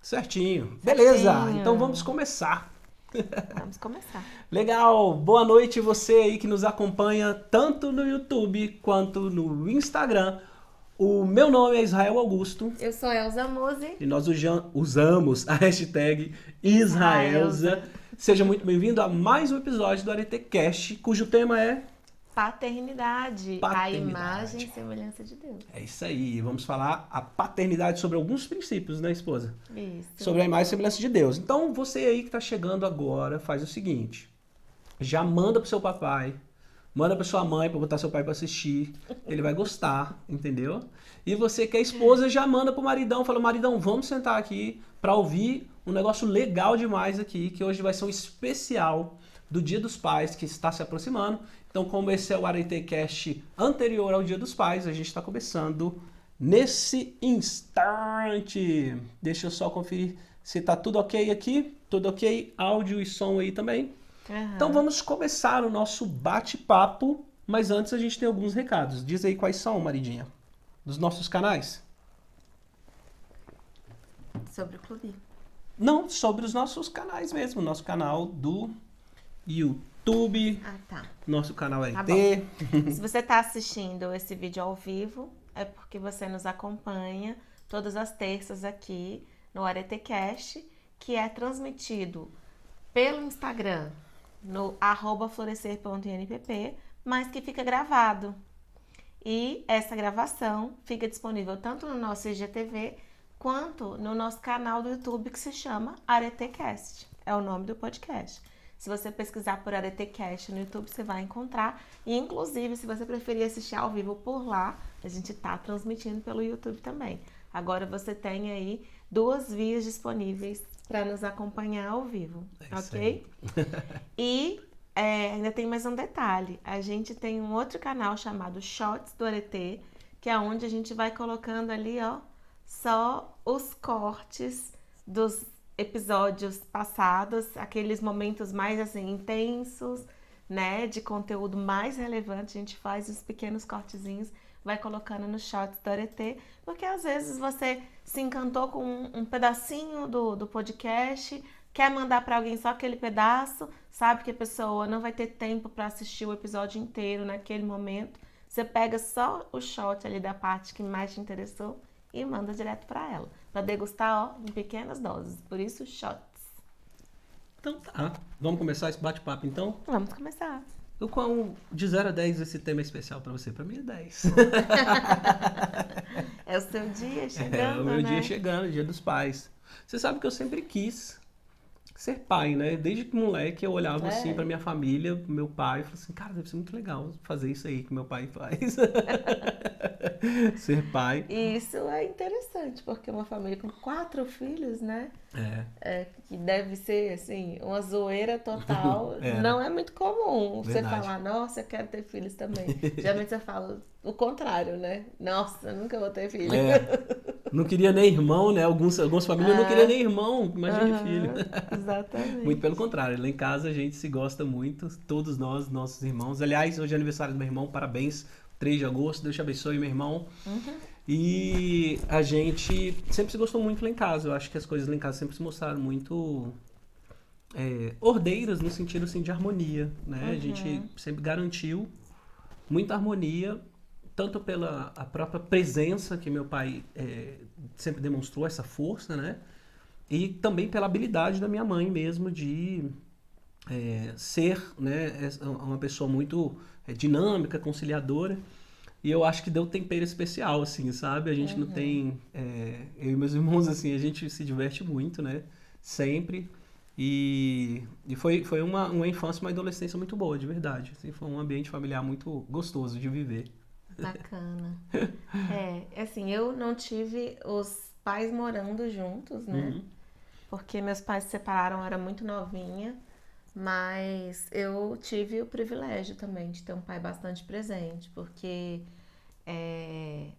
Certinho. Beleza, Certinho. então vamos começar. Vamos começar. Legal, boa noite você aí que nos acompanha tanto no YouTube quanto no Instagram. O meu nome é Israel Augusto Eu sou Elza Musi. e nós usamos a hashtag Israelza. Seja muito bem-vindo a mais um episódio do AreteCast, cujo tema é Paternidade, a Paternidade. imagem e semelhança de Deus. É isso aí, vamos falar a paternidade sobre alguns princípios, né, esposa? Isso. Sobre a imagem e semelhança de Deus. Então, você aí que está chegando agora, faz o seguinte. Já manda pro seu papai, manda pra sua mãe para botar seu pai para assistir. Ele vai gostar, entendeu? E você que é esposa, já manda pro maridão, fala, maridão, vamos sentar aqui para ouvir um negócio legal demais aqui, que hoje vai ser um especial do Dia dos Pais, que está se aproximando. Então, como esse é o AreteCast anterior ao Dia dos Pais, a gente está começando nesse instante. Deixa eu só conferir se tá tudo ok aqui. Tudo ok? Áudio e som aí também. Então vamos começar o nosso bate-papo, mas antes a gente tem alguns recados. Diz aí quais são, maridinha, dos nossos canais. Sobre o clube. Não, sobre os nossos canais mesmo. Nosso canal do YouTube, Ah, tá. nosso canal Tá RT. Se você está assistindo esse vídeo ao vivo, é porque você nos acompanha todas as terças aqui no AreteCast, que é transmitido pelo Instagram, no @florescer.npp, mas que fica gravado. E essa gravação fica disponível tanto no nosso IGTV quanto no nosso canal do YouTube, que se chama AreteCast. É o nome do podcast. Se você pesquisar por AreteCast no YouTube, você vai encontrar. E, inclusive, se você preferir assistir ao vivo por lá, a gente está transmitindo pelo YouTube também. Agora você tem aí 2 vias disponíveis para nos acompanhar ao vivo, ok? E ainda tem mais um detalhe. A gente tem um outro canal chamado Shots do Arete, que é onde a gente vai colocando ali, ó, só os cortes dos episódios passados, aqueles momentos mais assim intensos, né, de conteúdo mais relevante, a gente faz os pequenos cortezinhos, vai colocando no Shots do Arete, porque às vezes você se encantou com um pedacinho do podcast, quer mandar para alguém só aquele pedaço, sabe que a pessoa não vai ter tempo para assistir o episódio inteiro naquele momento, você pega só o shot ali da parte que mais te interessou e manda direto para ela, para degustar, ó, em pequenas doses. Por isso, shots. Então tá, vamos começar esse bate-papo então? Vamos começar. De 0 a 10 esse tema é especial pra você? Pra mim é 10. É o seu dia chegando, É o meu né? dia chegando, Dia dos Pais. Você sabe que eu sempre quis ser pai, né? Desde que moleque eu olhava assim pra minha família, pro meu pai, e falava assim, cara, deve ser muito legal fazer isso aí que meu pai faz. Ser pai. E isso é interessante, porque uma família com 4 filhos, né? Que deve ser, assim, uma zoeira total. Não é muito comum você Verdade. falar, nossa, eu quero ter filhos também. Geralmente você fala o contrário, né? Nossa, eu nunca vou ter filho. Não queria nem irmão, né? Algumas famílias não queriam nem irmão, imagine filho. Exatamente. Muito pelo contrário, lá em casa a gente se gosta muito, todos nós, nossos irmãos. Aliás, hoje é aniversário do meu irmão, parabéns, 3 de agosto, Deus te abençoe, meu irmão. E a gente sempre se gostou muito lá em casa, eu acho que as coisas lá em casa sempre se mostraram muito ordeiras, no sentido assim, de harmonia, né? A gente sempre garantiu muita harmonia, tanto pela a própria presença que meu pai sempre demonstrou, essa força, né? E também pela habilidade da minha mãe mesmo de ser, né, uma pessoa muito dinâmica, conciliadora. E eu acho que deu um tempero especial, assim, sabe? A gente não tem... eu e meus irmãos, assim, a gente se diverte muito, né? Sempre. E foi uma infância e uma adolescência muito boa, de verdade. Assim, foi um ambiente familiar muito gostoso de viver. Bacana. Assim, eu não tive os pais morando juntos, né? Porque meus pais se separaram, eu era muito novinha, mas eu tive o privilégio também de ter um pai bastante presente, porque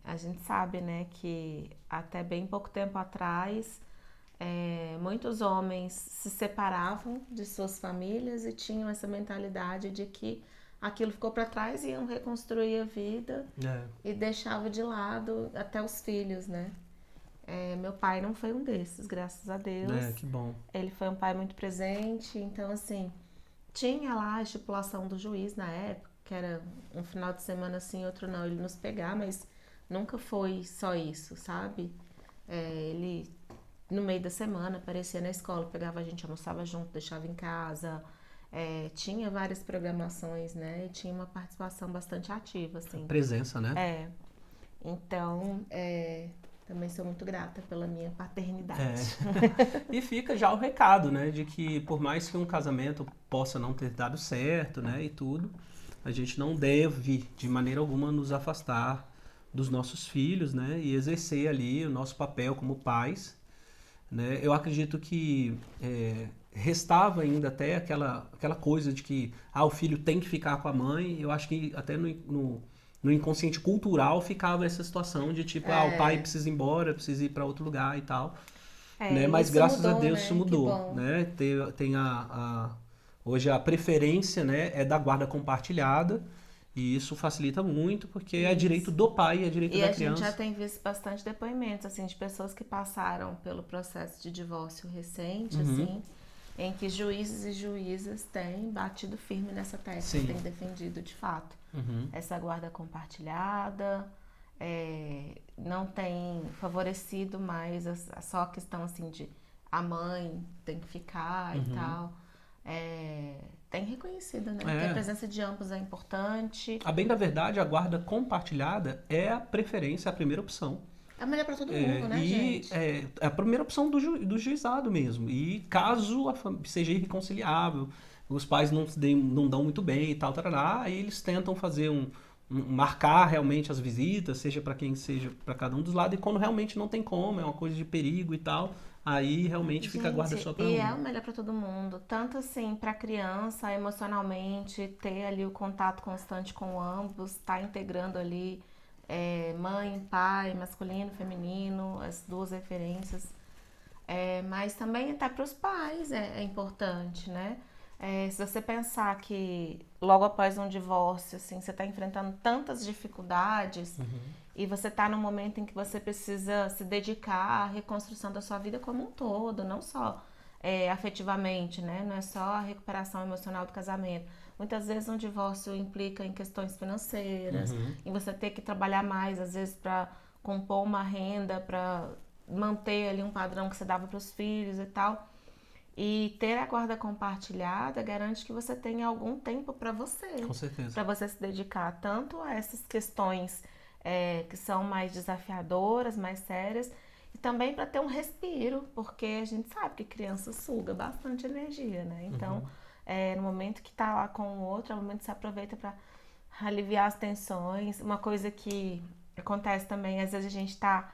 a gente sabe, né, que até bem pouco tempo atrás, muitos homens se separavam de suas famílias e tinham essa mentalidade de que aquilo ficou para trás e iam reconstruir a vida e deixava de lado até os filhos, né? Meu pai não foi um desses, graças a Deus. Que bom. Ele foi um pai muito presente, então assim, tinha lá a estipulação do juiz na época, que era um final de semana assim, outro não, ele nos pegar, mas nunca foi só isso, sabe? Ele, no meio da semana, aparecia na escola, pegava a gente, almoçava junto, deixava em casa, tinha várias programações, né? E tinha uma participação bastante ativa, assim. Presença, né? Então, também sou muito grata pela minha paternidade. E fica já o recado, né? De que por mais que um casamento possa não ter dado certo, né? E tudo, a gente não deve, de maneira alguma, nos afastar dos nossos filhos, né? E exercer ali o nosso papel como pais, né? Eu acredito que restava ainda até aquela coisa de que o filho tem que ficar com a mãe. Eu acho que até no inconsciente cultural ficava essa situação de tipo, o pai precisa ir embora, precisa ir para outro lugar e tal. Né? Mas graças a Deus isso mudou. Né? Tem hoje a preferência, né, é da guarda compartilhada. E isso facilita muito, porque é direito do pai, é direito da criança. E a gente já tem visto bastante depoimentos, assim, de pessoas que passaram pelo processo de divórcio recente, assim, em que juízes e juízas têm batido firme nessa tecla, têm defendido de fato essa guarda compartilhada, não tem favorecido mais só a questão, assim, de a mãe tem que ficar e tal. Tem reconhecido, né? Que a presença de ambos é importante. A bem da verdade, a guarda compartilhada é a preferência, a primeira opção. É melhor para todo mundo, né, gente? É a primeira opção do juizado mesmo. E caso seja irreconciliável, os pais não dão muito bem e tal, tarará, aí eles tentam fazer marcar realmente as visitas, seja para quem seja, para cada um dos lados, e quando realmente não tem como, é uma coisa de perigo e tal, aí realmente fica a guarda só para um. E é o melhor para todo mundo, tanto assim para a criança, emocionalmente, ter ali o contato constante com ambos, tá integrando ali mãe, pai, masculino, feminino, as duas referências, mas também até para os pais é importante, né? Se você pensar que logo após um divórcio, assim, você está enfrentando tantas dificuldades e você está num momento em que você precisa se dedicar à reconstrução da sua vida como um todo, não só afetivamente, né? Não é só a recuperação emocional do casamento. Muitas vezes um divórcio implica em questões financeiras, em você ter que trabalhar mais, às vezes, para compor uma renda, para manter ali um padrão que você dava para os filhos e tal. E ter a guarda compartilhada garante que você tenha algum tempo para você. Com certeza. Para você se dedicar tanto a essas questões que são mais desafiadoras, mais sérias, e também para ter um respiro, porque a gente sabe que criança suga bastante energia, né? Então, no momento que tá lá com o outro, é o momento que você aproveita para aliviar as tensões. Uma coisa que acontece também, às vezes a gente tá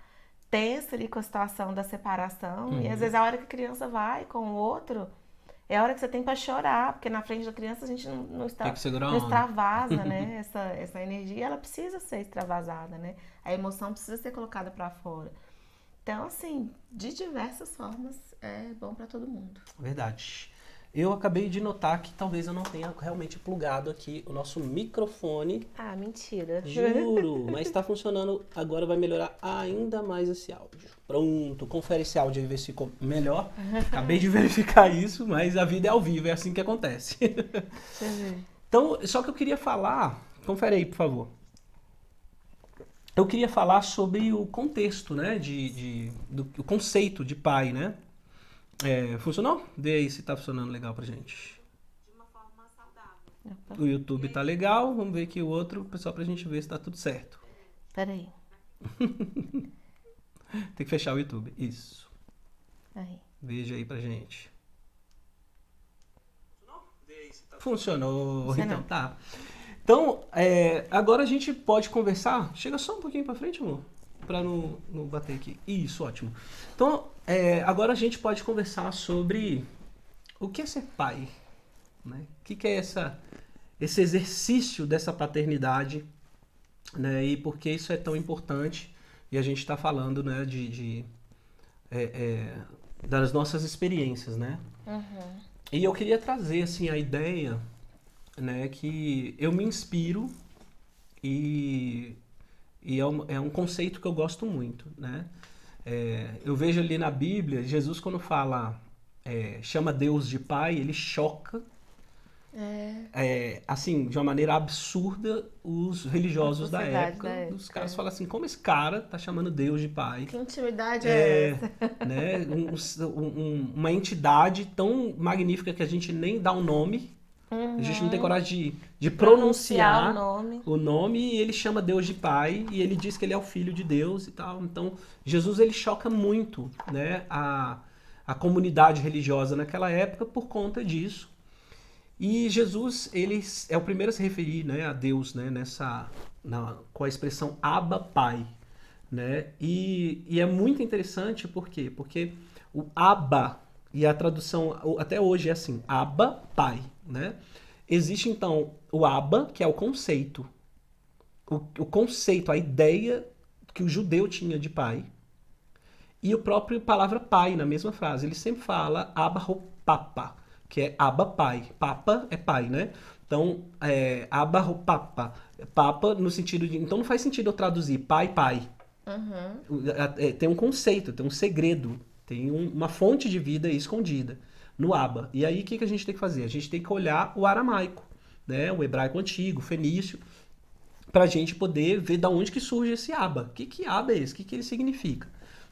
tenso ali com a situação da separação, e às vezes a hora que a criança vai com o outro, é a hora que você tem para chorar, porque na frente da criança a gente não extravasa, né? Essa energia, ela precisa ser extravasada, né? A emoção precisa ser colocada para fora. Então, assim, de diversas formas, é bom para todo mundo. Verdade. Eu acabei de notar que talvez eu não tenha realmente plugado aqui o nosso microfone. Ah, mentira. Juro, mas está funcionando. Agora vai melhorar ainda mais esse áudio. Pronto, confere esse áudio e vê se ficou melhor. Acabei de verificar isso, mas a vida é ao vivo, é assim que acontece. Então, só que eu queria falar... Confere aí, por favor. Eu queria falar sobre o contexto, né? Do conceito de pai, né? Funcionou? Vê aí se tá funcionando legal pra gente. De uma forma saudável. O YouTube tá legal, vamos ver aqui o outro, só pra gente ver se tá tudo certo. Peraí. Tem que fechar o YouTube, isso. Aí. Veja aí pra gente. Funcionou? Então tá. Então, agora a gente pode conversar. Chega só um pouquinho pra frente, amor. Pra não bater aqui. Isso, ótimo. Então, agora a gente pode conversar sobre o que é ser pai, né? O que é esse exercício dessa paternidade, né? E por que isso é tão importante. E a gente está falando, né, das nossas experiências, né? E eu queria trazer, assim, a ideia, né, que eu me inspiro e é um conceito que eu gosto muito, né? Eu vejo ali na Bíblia, Jesus quando fala, chama Deus de Pai, ele choca, assim, de uma maneira absurda, os religiosos da sociedade época. da época, Os caras falam assim, como esse cara tá chamando Deus de Pai? Que intimidade é essa? Né? Uma entidade tão magnífica que a gente nem dá um nome, a gente não tem coragem de pronunciar o nome, e ele chama Deus de Pai, e ele diz que ele é o Filho de Deus e tal. Então, Jesus, ele choca muito, né, a comunidade religiosa naquela época por conta disso. E Jesus, ele é o primeiro a se referir, né, a Deus, né, com a expressão Abba, Pai. Né? E é muito interessante, por quê? Porque o Abba, e a tradução até hoje é assim, Abba, Pai. Né? Existe então o Abba, que é o conceito. O conceito, a ideia que o judeu tinha de pai. E o próprio palavra pai, na mesma frase. Ele sempre fala Abba ou Papa, que é Abba, Pai. Papa é pai, né? Então, Abba ou Papa. Papa no sentido de... Então não faz sentido eu traduzir pai, pai. Tem um conceito, tem um segredo, tem uma fonte de vida escondida no Abba. E aí o que a gente tem que fazer? A gente tem que olhar o aramaico, né? O hebraico antigo, o fenício, para a gente poder ver de onde que surge esse Abba. O que Abba é esse? O que ele significa?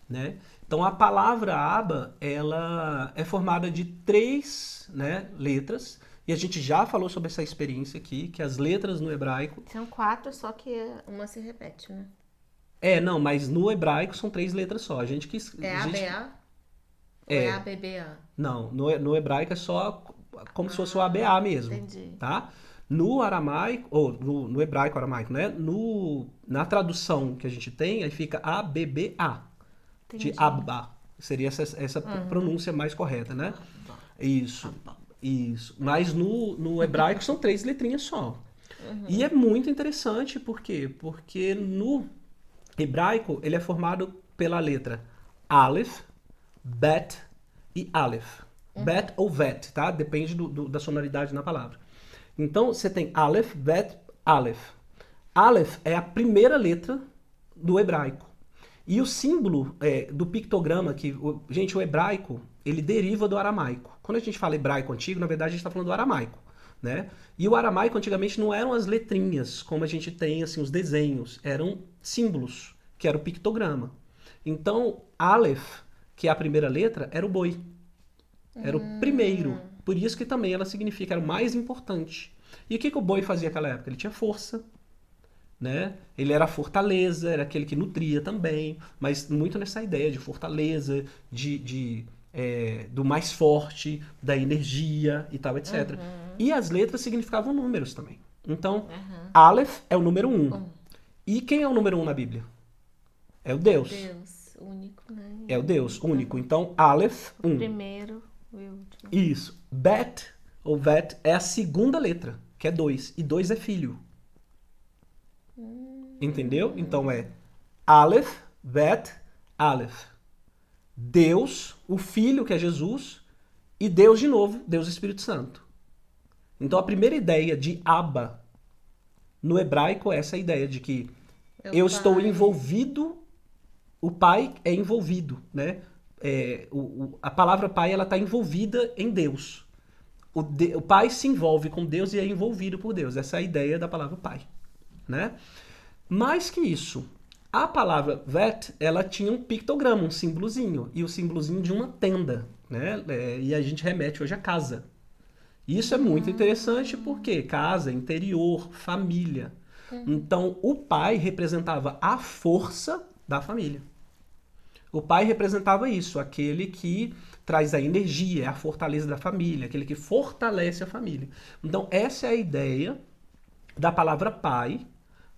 Né? Então a palavra Abba, ela é formada de 3, né, letras, e a gente já falou sobre essa experiência aqui, que as letras no hebraico... São 4, só que uma se repete, né? Não, mas no hebraico são 3 letras só. A gente quis. É ABA? Ou é ABBA? Não, no hebraico é só como se fosse o ABA mesmo. Entendi. Tá? No aramaico, ou no hebraico aramaico, né? Na tradução que a gente tem, aí fica ABBA. Entendi. De Abba. Seria essa pronúncia mais correta, né? Isso. Mas no hebraico são 3 letrinhas só. E é muito interessante, por quê? Porque no hebraico, ele é formado pela letra Aleph, Bet e Aleph. Bet ou Vet, tá? Depende da sonoridade na palavra. Então, você tem Aleph, Bet, Aleph. Aleph é a primeira letra do hebraico. E o símbolo do pictograma, gente, o hebraico, ele deriva do aramaico. Quando a gente fala hebraico antigo, na verdade a gente está falando do aramaico. Né? E o aramaico antigamente não eram as letrinhas, como a gente tem, assim, os desenhos. Eram símbolos, que era o pictograma. Então, Aleph, que é a primeira letra, era o boi. Era o primeiro. Por isso que também ela significa, era o mais importante. E o que o boi fazia naquela época? Ele tinha força. Né? Ele era a fortaleza, era aquele que nutria também, mas muito nessa ideia de fortaleza, do mais forte, da energia e tal, etc. E as letras significavam números também. Então, Aleph é o número 1. E quem é o número 1 na Bíblia? É o Deus. Deus, único, né? É o Deus, único. Então, Aleph, 1. O primeiro e o último. Isso. Bet, ou Vet, é a segunda letra, que é 2. E 2 é filho. Entendeu? Então é Aleph, Bet, Aleph. Deus, o Filho, que é Jesus, e Deus de novo, Deus Espírito Santo. Então a primeira ideia de Abba no hebraico é essa ideia de que eu estou envolvido, o pai é envolvido, né? A palavra pai, ela está envolvida em Deus. O pai se envolve com Deus e é envolvido por Deus. Essa é a ideia da palavra pai, né? Mais que isso, a palavra vet, ela tinha um pictograma, um símbolozinho, e o símbolozinho de uma tenda, né? E a gente remete hoje à casa. Isso é muito interessante porque casa, interior, família. Então, o pai representava a força da família. O pai representava isso, aquele que traz a energia, a fortaleza da família, aquele que fortalece a família. Então, essa é a ideia da palavra pai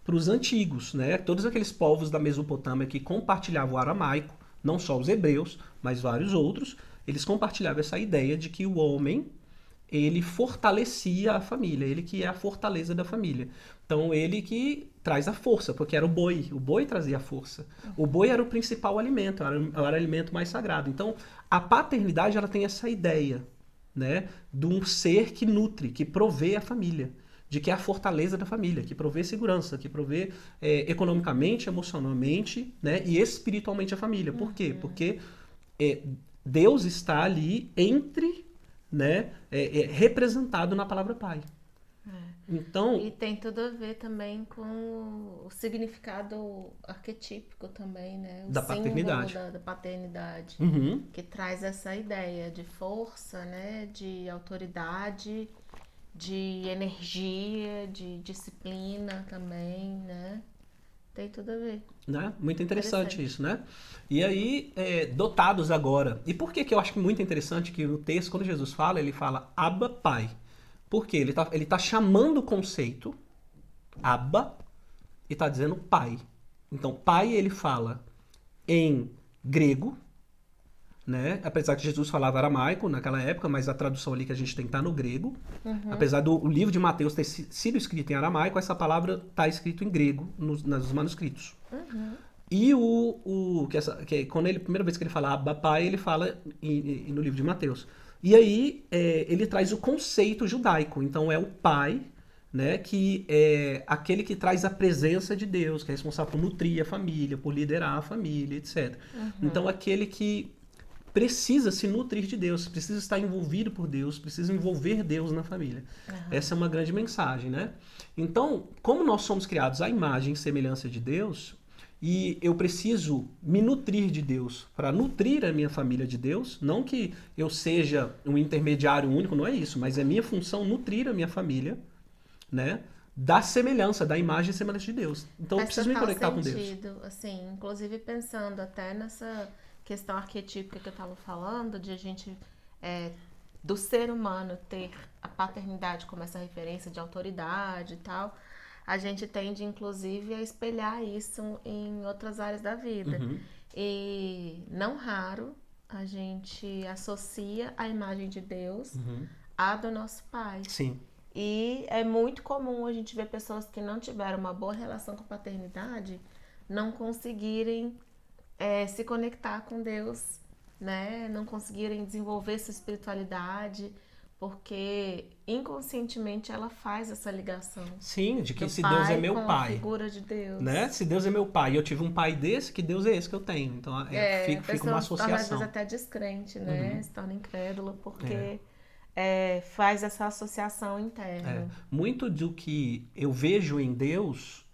para os antigos, né? Todos aqueles povos da Mesopotâmia que compartilhavam o aramaico, não só os hebreus, mas vários outros, eles compartilhavam essa ideia de que o homem, ele fortalecia a família, ele que é a fortaleza da família. Então, ele que traz a força, porque era o boi trazia a força. O boi era o principal alimento, era o alimento mais sagrado. Então, a paternidade, ela tem essa ideia, né, de um ser que nutre, que provê a família. de que é a fortaleza da família, que provê segurança, que provê economicamente, emocionalmente, né, e espiritualmente a família. Por quê? Porque Deus está ali entre, né, representado na palavra pai. Então, E tem tudo a ver também com o significado arquetípico também, né? O da símbolo paternidade. da paternidade, Uhum. que traz essa ideia de força, né? De autoridade, de energia, de disciplina também, né? Tem tudo a ver. Né? Muito interessante Interessante. isso, né? E aí, dotados agora. E por que que eu acho que muito interessante que no texto, quando Jesus fala, ele fala Abba, Pai. Por quê? Ele tá chamando o conceito Abba e tá dizendo Pai. Então, Pai ele fala em grego, né? Apesar que Jesus falava aramaico naquela época, mas a tradução ali que a gente tem tá no grego. Apesar do o livro de Mateus ter sido escrito em aramaico, essa palavra tá escrito em grego nos manuscritos. E quando ele, primeira vez que ele fala Abba Pai, ele fala no livro de Mateus. E aí ele traz o conceito judaico. Então é o pai, né, que é aquele que traz a presença de Deus, que é responsável por nutrir a família, por liderar a família, etc. Então aquele que precisa se nutrir de Deus, precisa estar envolvido por Deus, precisa envolver Deus na família. Essa é uma grande mensagem, né? Então, como nós somos criados à imagem e semelhança de Deus, e eu preciso me nutrir de Deus para nutrir a minha família de Deus, não que eu seja um intermediário único, não é isso, mas é minha função nutrir a minha família, né? Da semelhança, da imagem e semelhança de Deus. Então eu Faz preciso me total conectar com Deus. sentido, assim, inclusive pensando até nessa questão arquetípica que eu estava falando, de a gente, do ser humano ter a paternidade como essa referência de autoridade e tal, a gente tende, inclusive, a espelhar isso em outras áreas da vida. E não raro a gente associa a imagem de Deus à do nosso pai. Sim. E é muito comum a gente ver pessoas que não tiveram uma boa relação com a paternidade não conseguirem se conectar com Deus, né? Não conseguirem desenvolver sua espiritualidade, porque inconscientemente ela faz essa ligação. Sim, de que Do se Deus é pai meu com a pai, figura de Deus. né? Se Deus é meu pai e eu tive um pai desse, que Deus é esse que eu tenho. Então A fica pessoa uma se torna às associação. vezes até descrente, né? Se torna incrédulo porque faz essa associação interna. Muito do que eu vejo em Deus,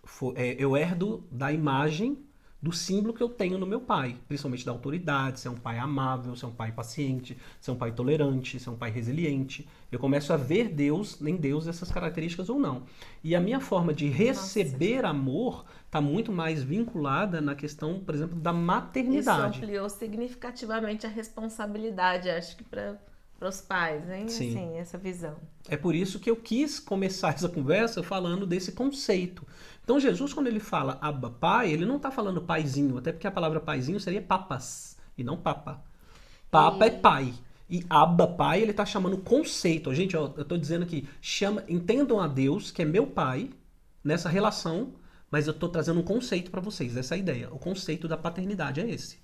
eu herdo da imagem, do símbolo que eu tenho no meu pai, principalmente da autoridade, ser um pai amável, ser um pai paciente, ser um pai tolerante, ser um pai resiliente. Eu começo a ver Deus, em Deus, essas características ou não. E a minha forma de receber amor está muito mais vinculada na questão, por exemplo, da maternidade. Isso ampliou significativamente a responsabilidade, acho que para os pais, hein? Sim. Assim, essa visão. É por isso que eu quis começar essa conversa falando desse conceito. Então Jesus, quando ele fala Abba Pai, ele não está falando paizinho, até porque a palavra paizinho seria papas, e não papa. Papa é pai. E Abba Pai, ele está chamando conceito. Gente, ó, eu estou dizendo aqui, entendam a Deus, que é meu pai, nessa relação, mas eu estou trazendo um conceito para vocês, essa é a ideia. O conceito da paternidade é esse.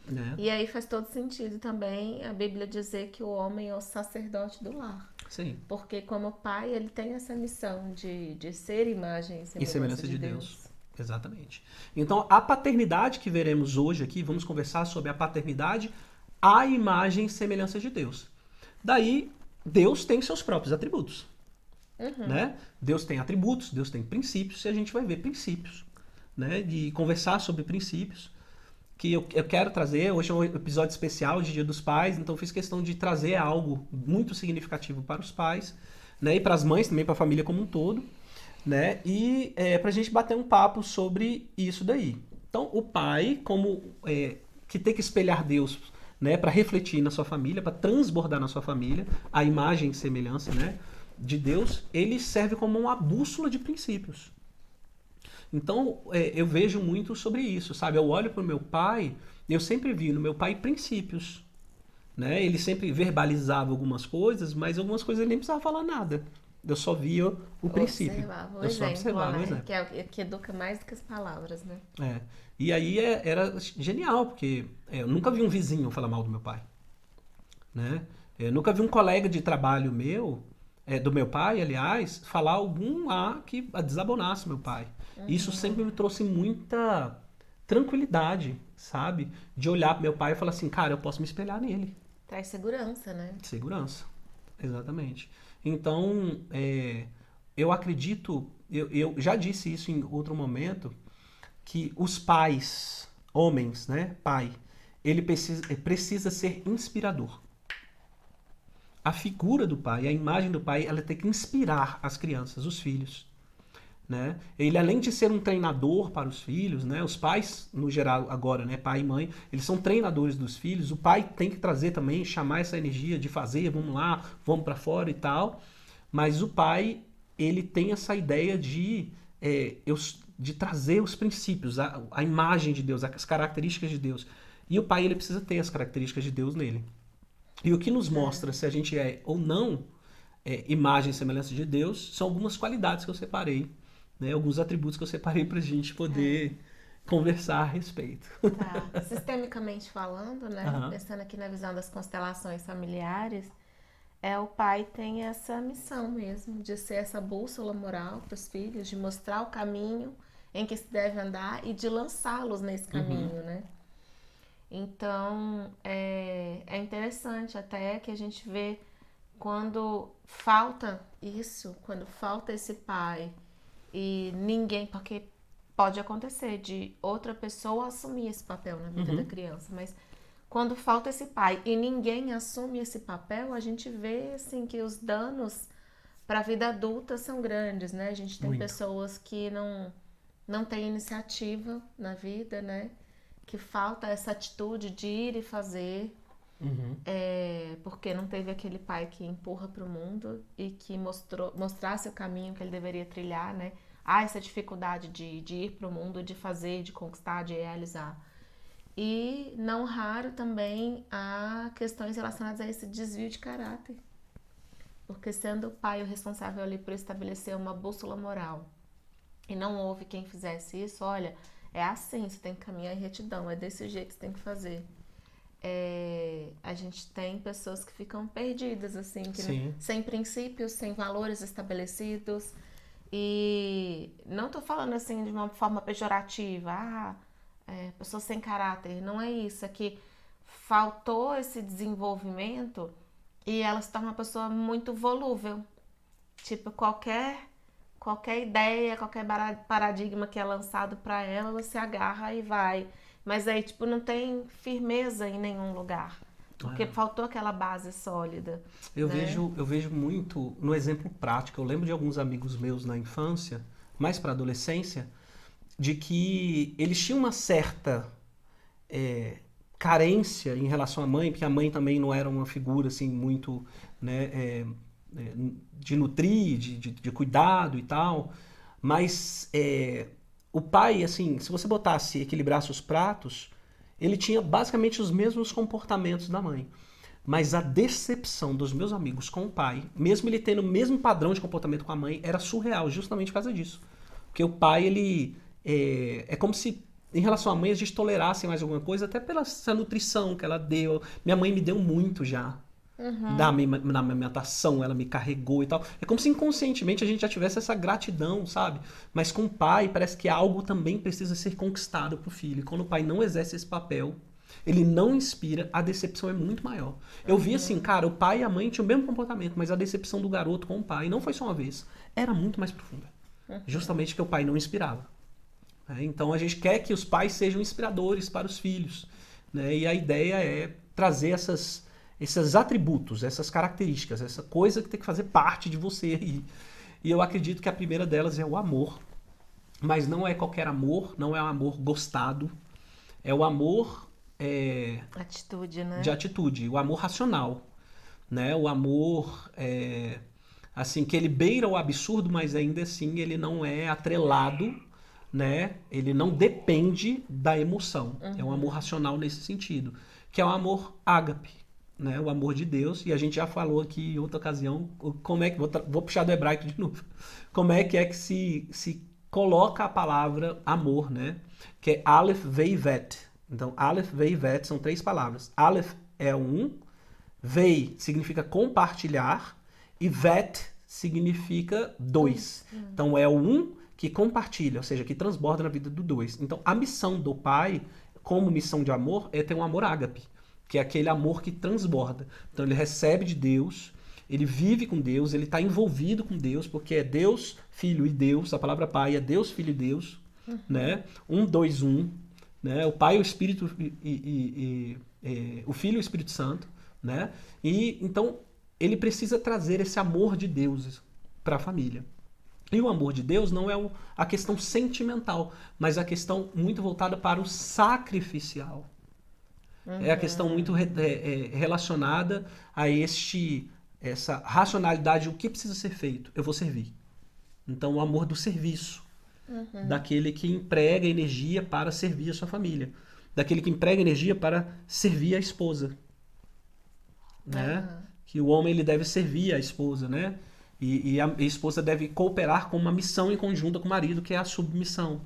Né? E aí faz todo sentido também a Bíblia dizer que o homem é o sacerdote do lar. Sim. Porque como pai, ele tem essa missão de ser imagem E semelhança de Deus. Exatamente. Então, a paternidade que veremos hoje aqui, vamos conversar sobre a paternidade à imagem e semelhança de Deus. Daí, Deus tem seus próprios atributos. Né? Deus tem atributos, Deus tem princípios, e a gente vai ver princípios. Né? De conversar sobre princípios. Que eu quero trazer, hoje é um episódio especial de Dia dos Pais, então eu fiz questão de trazer algo muito significativo para os pais, né, e para as mães também, para a família como um todo, né, e para a gente bater um papo sobre isso daí. Então, o pai, como que tem que espelhar Deus, né, para refletir na sua família, para transbordar na sua família, a imagem e semelhança, né, de Deus, ele serve como uma bússola de princípios. Então, eu vejo muito sobre isso, sabe? Eu olho para o meu pai, eu sempre vi no meu pai princípios, né? Ele sempre verbalizava algumas coisas, mas algumas coisas ele nem precisava falar nada. Eu só via o princípio. Observava o Eu só exemplo, observava o né? exemplo. Que educa mais do que as palavras, né? E aí era genial, porque eu nunca vi um vizinho falar mal do meu pai, né? Eu nunca vi um colega de trabalho meu do meu pai, aliás, falar algum A que desabonasse meu pai. Isso sempre me trouxe muita tranquilidade, sabe? De olhar pro meu pai e falar assim, cara, eu posso me espelhar nele. Traz segurança, né? Segurança, exatamente. Então, eu acredito, eu já disse isso em outro momento, que os pais, homens, né, pai, ele precisa ser inspirador. A figura do pai, a imagem do pai, ela tem que inspirar as crianças, os filhos. Né? Ele, além de ser um treinador para os filhos, né? Os pais, no geral, agora, né? Pai e mãe, eles são treinadores dos filhos. O pai tem que trazer também, chamar essa energia de fazer, vamos lá, vamos para fora e tal. Mas o pai, ele tem essa ideia de trazer os princípios, a imagem de Deus, as características de Deus. E o pai, ele precisa ter as características de Deus nele. E o que nos mostra se a gente é ou não imagem e semelhança de Deus são algumas qualidades que eu separei, né? Alguns atributos que eu separei para a gente poder conversar a respeito. Tá. Sistemicamente falando, né? Pensando aqui na visão das constelações familiares, o pai tem essa missão mesmo de ser essa bússola moral para os filhos, de mostrar o caminho em que se deve andar e de lançá-los nesse caminho, né? Então, é interessante até que a gente vê quando falta isso, quando falta esse pai e ninguém, porque pode acontecer de outra pessoa assumir esse papel na vida da criança, mas quando falta esse pai e ninguém assume esse papel, a gente vê assim que os danos para a vida adulta são grandes, né? A gente tem pessoas que não têm iniciativa na vida, né? Que falta essa atitude de ir e fazer, porque não teve aquele pai que empurra para o mundo e que mostrasse o caminho que ele deveria trilhar, né? Há essa dificuldade de ir para o mundo, de fazer, de conquistar, de realizar. E não raro também há questões relacionadas a esse desvio de caráter. Porque sendo o pai o responsável ali por estabelecer uma bússola moral e não houve quem fizesse isso, olha, é assim, você tem que caminhar em retidão, é desse jeito que você tem que fazer. A gente tem pessoas que ficam perdidas, assim, sem princípios, sem valores estabelecidos. E não tô falando assim de uma forma pejorativa, pessoa sem caráter, não é isso, é que faltou esse desenvolvimento e ela se torna uma pessoa muito volúvel. Tipo, qualquer ideia, qualquer paradigma que é lançado para ela, ela se agarra e vai. Mas aí, tipo, não tem firmeza em nenhum lugar. Porque faltou aquela base sólida. Eu vejo muito no exemplo prático. Eu lembro de alguns amigos meus na infância, mais para adolescência, de que eles tinham uma certa carência em relação à mãe, porque a mãe também não era uma figura assim muito, né, de nutrir, de cuidado e tal. Mas o pai, assim, se você equilibrasse os pratos, ele tinha basicamente os mesmos comportamentos da mãe. Mas a decepção dos meus amigos com o pai, mesmo ele tendo o mesmo padrão de comportamento com a mãe, era surreal, justamente por causa disso. Porque o pai, ele é como se, em relação à mãe, a gente tolerasse mais alguma coisa, até pela essa nutrição que ela deu. Minha mãe me deu muito já. Na amamentação, ela me carregou e tal. É como se inconscientemente a gente já tivesse essa gratidão, sabe? Mas com o pai, parece que algo também precisa ser conquistado pro filho. E quando o pai não exerce esse papel, ele não inspira, a decepção é muito maior. Eu vi assim, cara, o pai e a mãe tinham o mesmo comportamento, mas a decepção do garoto com o pai não foi só uma vez, era muito mais profunda. Justamente porque o pai não inspirava. Então a gente quer que os pais sejam inspiradores para os filhos, né? E a ideia é trazer esses atributos, essas características, essa coisa que tem que fazer parte de você. E eu acredito que a primeira delas é o amor. Mas não é qualquer amor, não é um amor gostado. É o amor atitude, né? de atitude, o amor racional. Né? O amor, assim, que ele beira o absurdo, mas ainda assim ele não é atrelado, né? Ele não depende da emoção. É um amor racional nesse sentido. Que é o amor ágape. Né, o amor de Deus, e a gente já falou aqui em outra ocasião, como é que, vou puxar do hebraico de novo, como é que se coloca a palavra amor, né, que é Aleph, Vei, Vet. Então, Aleph, Vei, Vet são 3 palavras. Aleph é Vei significa compartilhar, e Vet significa dois. Então é o um que compartilha, ou seja, que transborda na vida do dois. Então a missão do pai, como missão de amor, é ter um amor ágape, que é aquele amor que transborda. Então ele recebe de Deus, ele vive com Deus, ele está envolvido com Deus, porque é Deus, Filho e Deus, a palavra pai é Deus, Filho e Deus, né? Um, dois, um, né? O Pai, o Espírito o Filho e o Espírito Santo, né? E então ele precisa trazer esse amor de Deus para a família. E o amor de Deus não é a questão sentimental, mas a questão muito voltada para o sacrificial. É a questão muito relacionada a essa racionalidade, o que precisa ser feito? Eu vou servir. Então, o amor do serviço. Daquele que emprega energia para servir a sua família. Daquele que emprega energia para servir a esposa. Né? Que o homem ele deve servir a esposa, né? E a esposa deve cooperar com uma missão em conjunto com o marido, que é a submissão.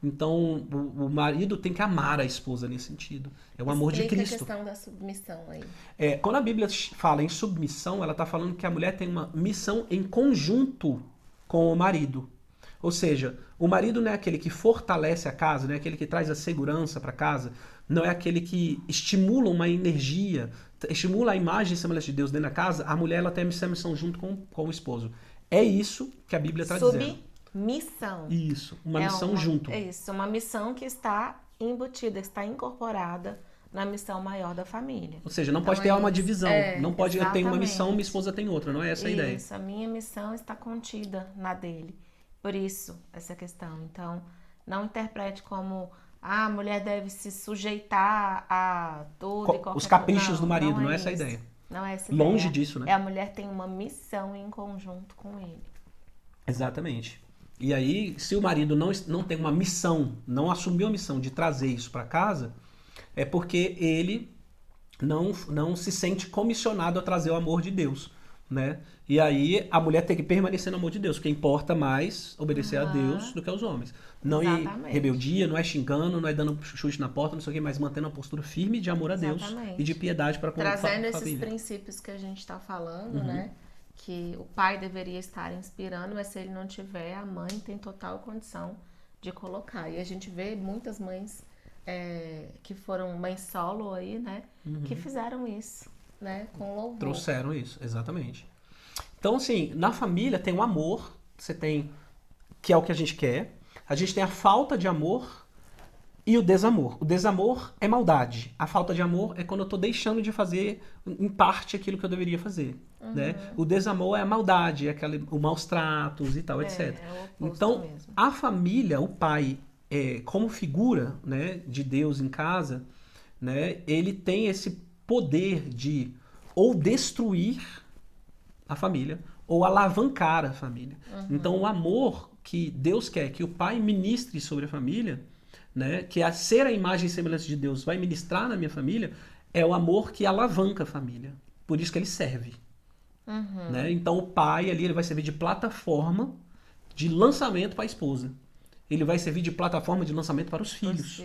Então, o marido tem que amar a esposa nesse sentido. É o amor de Cristo. Explica a questão da submissão aí. Quando a Bíblia fala em submissão, ela está falando que a mulher tem uma missão em conjunto com o marido. Ou seja, o marido não é aquele que fortalece a casa, não é aquele que traz a segurança para casa, não é aquele que estimula uma energia, estimula a imagem e semelhança de Deus dentro da casa. A mulher ela tem a missão junto com o esposo. É isso que a Bíblia está dizendo. Submissão. Isso, uma missão junto. É isso, uma missão que está embutida, está incorporada na missão maior da família. Ou seja, não pode ter uma divisão. Não pode eu tenho uma missão, minha esposa tem outra. Não é essa a ideia. Isso, a minha missão está contida na dele. Por isso, essa questão. Então, não interprete como a mulher deve se sujeitar a tudo e qualquer os caprichos coisa. do marido, não é essa a isso. ideia. Não é essa a ideia. Longe disso, né? A mulher tem uma missão em conjunto com ele. Exatamente. E aí, se o marido não tem uma missão, não assumiu a missão de trazer isso para casa, é porque ele não se sente comissionado a trazer o amor de Deus, né? E aí a mulher tem que permanecer no amor de Deus, porque importa mais obedecer a Deus do que aos homens. Não em rebeldia, não é xingando, não é dando chute na porta, não sei o que, mas mantendo uma postura firme de amor a Deus e de piedade para com a família. Trazendo esses princípios que a gente está falando, né? Que o pai deveria estar inspirando, mas se ele não tiver, a mãe tem total condição de colocar. E a gente vê muitas mães que foram mães solo aí, né? Que fizeram isso, né? Com louvor. Trouxeram isso, exatamente. Então, assim, na família tem o amor, você tem, que é o que a gente quer. A gente tem a falta de amor e o desamor. O desamor é maldade. A falta de amor é quando eu estou deixando de fazer, em parte, aquilo que eu deveria fazer. Né? O desamor é a maldade, é o maus tratos e tal, etc. Então, mesmo. A família, o pai, como figura, né, de Deus em casa, né, ele tem esse poder de ou destruir a família ou alavancar a família. Então, o amor que Deus quer que o pai ministre sobre a família, né, que a ser a imagem e semelhança de Deus vai ministrar na minha família, é o amor que alavanca a família. Por isso que ele serve. Né? Então o pai ali ele vai servir de plataforma de lançamento para a esposa. Ele vai servir de plataforma de lançamento para os filhos.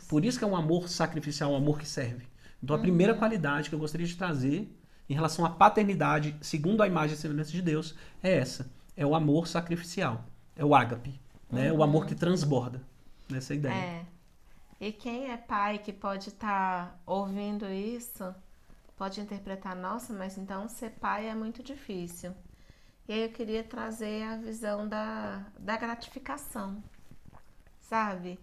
Por isso que é um amor sacrificial, um amor que serve. Então a primeira qualidade que eu gostaria de trazer em relação à paternidade, segundo a imagem e semelhança de Deus, é essa. É o amor sacrificial. É o ágape. Né? O amor que transborda. Essa é a ideia. E quem é pai que pode estar ouvindo isso, pode interpretar, nossa, mas então ser pai é muito difícil. E aí eu queria trazer a visão da gratificação, sabe?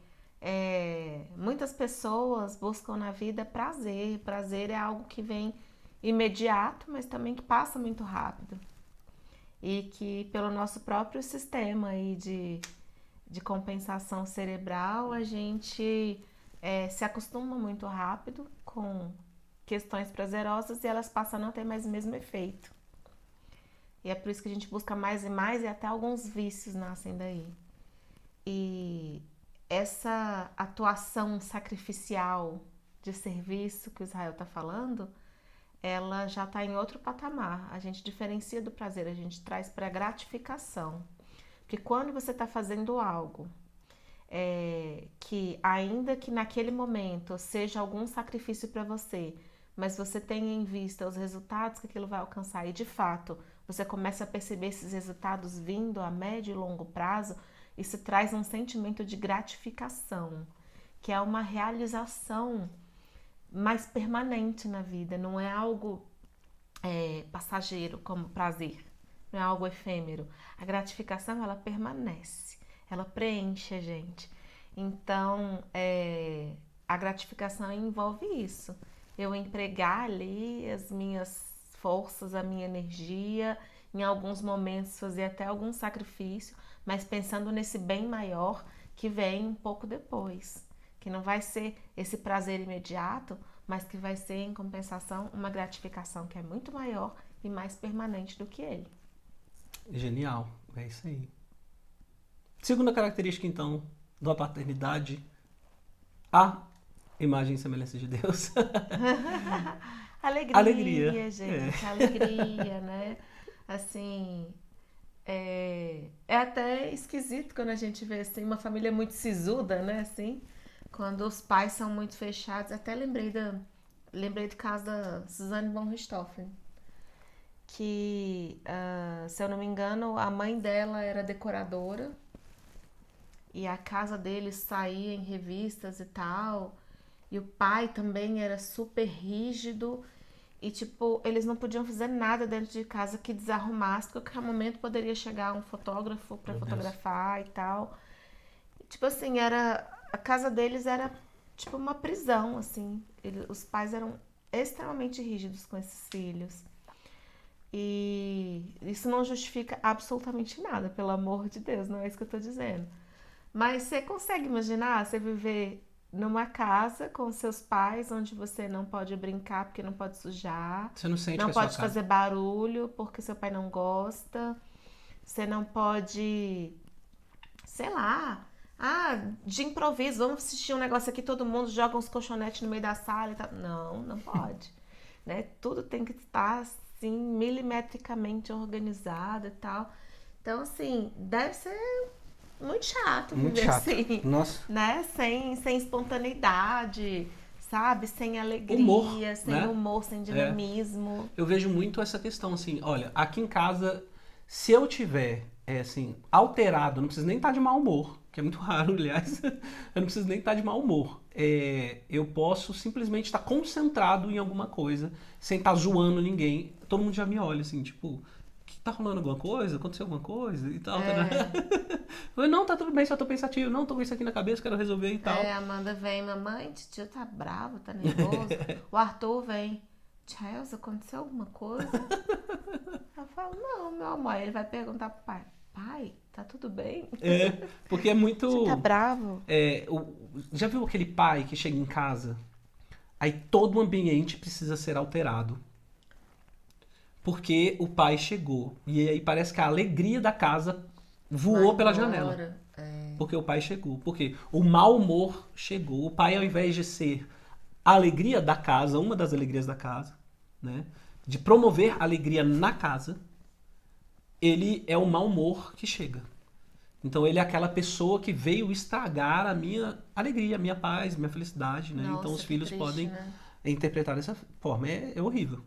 Muitas pessoas buscam na vida prazer. Prazer é algo que vem imediato, mas também que passa muito rápido. E que pelo nosso próprio sistema aí de compensação cerebral, a gente se acostuma muito rápido com questões prazerosas e elas passam a não ter mais o mesmo efeito. E é por isso que a gente busca mais e mais e até alguns vícios nascem daí. E essa atuação sacrificial de serviço que o Israel está falando, ela já está em outro patamar. A gente diferencia do prazer, a gente traz para a gratificação. Porque quando você está fazendo algo que ainda que naquele momento seja algum sacrifício para você, mas você tem em vista os resultados que aquilo vai alcançar e de fato você começa a perceber esses resultados vindo a médio e longo prazo, isso traz um sentimento de gratificação, que é uma realização mais permanente na vida, não é algo passageiro como prazer, não é algo efêmero. A gratificação, ela permanece, ela preenche a gente. Então, a gratificação envolve isso. Eu empregar ali as minhas forças, a minha energia, em alguns momentos fazer até algum sacrifício, mas pensando nesse bem maior que vem um pouco depois. Que não vai ser esse prazer imediato, mas que vai ser, em compensação, uma gratificação que é muito maior e mais permanente do que ele. Genial, é isso aí. Segunda característica, então, da paternidade, a imagem e semelhança de Deus. Alegria, gente, alegria, né? Assim, é até esquisito quando a gente vê assim uma família muito sisuda, né? Assim, quando os pais são muito fechados. Até lembrei do caso da Suzanne von Richthofen, que, se eu não me engano, a mãe dela era decoradora e a casa deles saía em revistas e tal. E o pai também era super rígido e, tipo, eles não podiam fazer nada dentro de casa que desarrumasse, porque a qualquer momento poderia chegar um fotógrafo para fotografar e tal. E, tipo assim, a casa deles era tipo uma prisão, assim. Os pais eram extremamente rígidos com esses filhos. E isso não justifica absolutamente nada, pelo amor de Deus, não é isso que eu tô dizendo. Mas você consegue imaginar você viver numa casa com seus pais, onde você não pode brincar porque não pode sujar, Você não sente não que é sua pode casa. fazer barulho porque seu pai não gosta, você não pode, sei lá, de improviso, vamos assistir um negócio aqui, todo mundo joga uns colchonetes no meio da sala e tal. Não, não pode, né? Tudo tem que estar assim milimetricamente organizado e tal. Então, assim, deve ser muito chato Muito viver chato. assim, Nossa. né? Sem espontaneidade, sabe? Sem alegria, Humor, sem né? humor, sem dinamismo. Eu vejo muito essa questão, assim, olha, aqui em casa, se eu tiver, assim, alterado, não preciso nem estar de mau humor, que é muito raro, aliás, eu não preciso nem estar de mau humor. Eu posso simplesmente estar concentrado em alguma coisa, sem estar zoando ninguém. Todo mundo já me olha, assim, tipo, que tá rolando alguma coisa? Aconteceu alguma coisa? E tal. Eu, não, tá tudo bem, só tô pensativo, não, tô com isso aqui na cabeça, quero resolver e tal. A Amanda vem, mamãe, tio tá bravo, tá nervoso. O Arthur vem, Chelsea, aconteceu alguma coisa? Eu falo, não, meu amor. Aí ele vai perguntar pro pai, pai, tá tudo bem? Porque é muito... Você tá bravo? Já viu aquele pai que chega em casa, aí todo o ambiente precisa ser alterado? Porque o pai chegou. E aí parece que a alegria da casa voou pela janela. Porque o pai chegou. Porque o mau humor chegou. O pai, ao invés de ser a alegria da casa, uma das alegrias da casa, né? De promover a alegria na casa, ele é o mau humor que chega. Então ele é aquela pessoa que veio estragar a minha alegria, a minha paz, a minha felicidade, né? Nossa, então os que filhos triste, podem né? interpretar dessa forma. É horrível.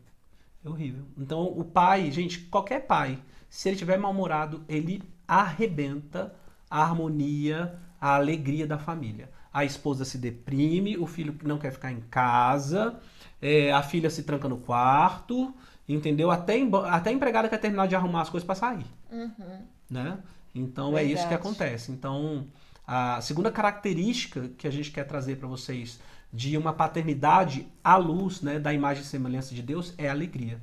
É horrível. Então o pai, gente, qualquer pai, se ele estiver mal-humorado, ele arrebenta a harmonia, a alegria da família. A esposa se deprime, o filho não quer ficar em casa, a filha se tranca no quarto, entendeu? Até a empregada quer terminar de arrumar as coisas para sair. Né? Então é isso que acontece. Então, a segunda característica que a gente quer trazer para vocês de uma paternidade à luz, né, da imagem e semelhança de Deus é a alegria.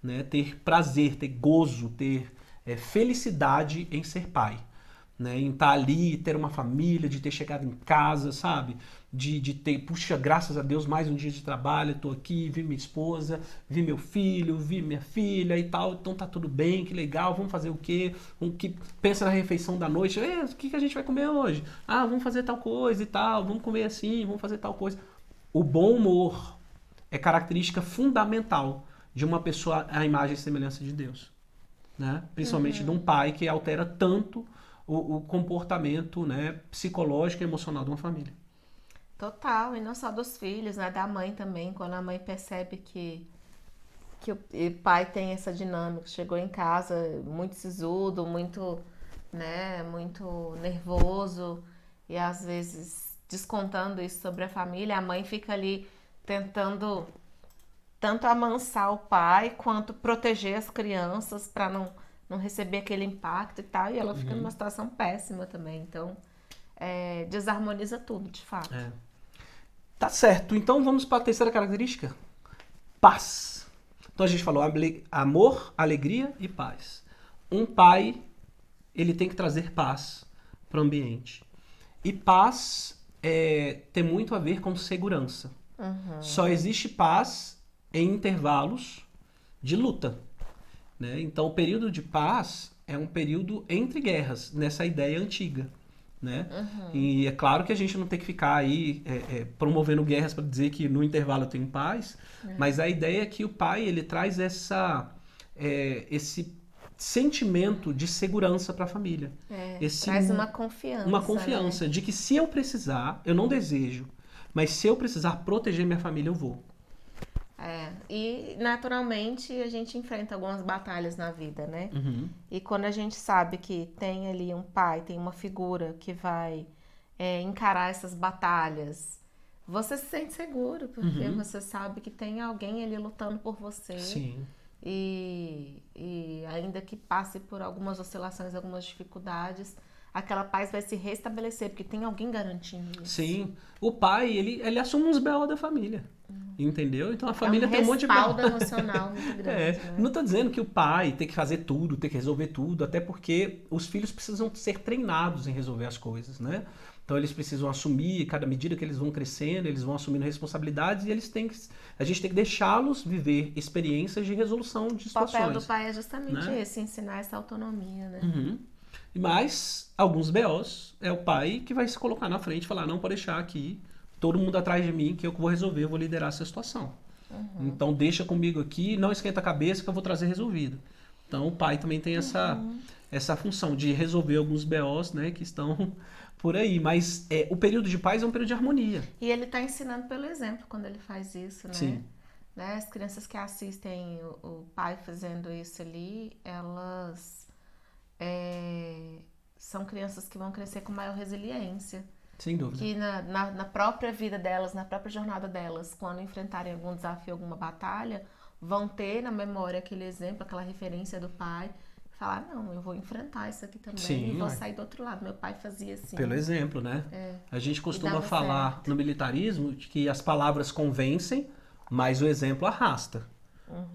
Né? Ter prazer, ter gozo, ter felicidade em ser pai. Né? Em estar ali, ter uma família, de ter chegado em casa, sabe? De ter, puxa, graças a Deus, mais um dia de trabalho, eu tô aqui, vi minha esposa, vi meu filho, vi minha filha e tal, então tá tudo bem, que legal, vamos fazer o quê? Pensa na refeição da noite, o que a gente vai comer hoje? Vamos fazer tal coisa e tal, vamos comer assim, vamos fazer tal coisa. O bom humor é característica fundamental de uma pessoa à imagem e semelhança de Deus. Né? Principalmente de um pai que altera tanto o comportamento, né, psicológico e emocional de uma família. Total, e não só dos filhos, né? Da mãe também, quando a mãe percebe que que o pai tem essa dinâmica, chegou em casa muito sisudo, muito, né, muito nervoso e às vezes descontando isso sobre a família, a mãe fica ali tentando tanto amansar o pai quanto proteger as crianças para não receber aquele impacto e tal, e ela fica numa situação péssima também, então desarmoniza tudo, de fato. Tá certo, então vamos para a terceira característica, paz. Então a gente falou amor, alegria e paz. Um pai, ele tem que trazer paz para o ambiente. E paz tem muito a ver com segurança. Só existe paz em intervalos de luta, né? Então o período de paz é um período entre guerras, nessa ideia antiga, né? E é claro que a gente não tem que ficar aí promovendo guerras para dizer que no intervalo tem paz, mas a ideia é que o pai, ele traz esse sentimento de segurança para a família. Traz uma confiança. Uma confiança, né? De que se eu precisar, eu não desejo, mas se eu precisar proteger minha família, eu vou. E naturalmente a gente enfrenta algumas batalhas na vida, né? E quando a gente sabe que tem ali um pai, tem uma figura que vai encarar essas batalhas, você se sente seguro, porque você sabe que tem alguém ali lutando por você. Sim. E ainda que passe por algumas oscilações, algumas dificuldades, aquela paz vai se restabelecer, porque tem alguém garantindo isso. Sim. O pai, ele assume uns B.O. da família. Entendeu? Então a família tem um monte de respaldo emocional muito grande. Né? Não estou dizendo que o pai tem que fazer tudo, tem que resolver tudo, até porque os filhos precisam ser treinados em resolver as coisas, né? Então eles precisam assumir, cada medida que eles vão crescendo, eles vão assumindo responsabilidades e a gente tem que deixá-los viver experiências de resolução de situações. O papel do pai é justamente esse, ensinar essa autonomia, né? Mas alguns BOs é o pai que vai se colocar na frente e falar, não, pode deixar aqui, todo mundo atrás de mim, que eu vou resolver, eu vou liderar essa situação. Então deixa comigo aqui, não esquenta a cabeça que eu vou trazer resolvido. Então o pai também tem essa função de resolver alguns BOs, né, que estão por aí. Mas o período de paz é um período de harmonia. E ele está ensinando pelo exemplo quando ele faz isso, né? Sim. Né? As crianças que assistem o pai fazendo isso ali, elas são crianças que vão crescer com maior resiliência. Sem dúvida. Que na própria vida delas, na própria jornada delas, quando enfrentarem algum desafio, alguma batalha, vão ter na memória aquele exemplo, aquela referência do pai, e falar, não, eu vou enfrentar isso aqui também e vou sair do outro lado. Meu pai fazia assim. Pelo exemplo, né? A gente costuma falar no militarismo que as palavras convencem, mas o exemplo arrasta.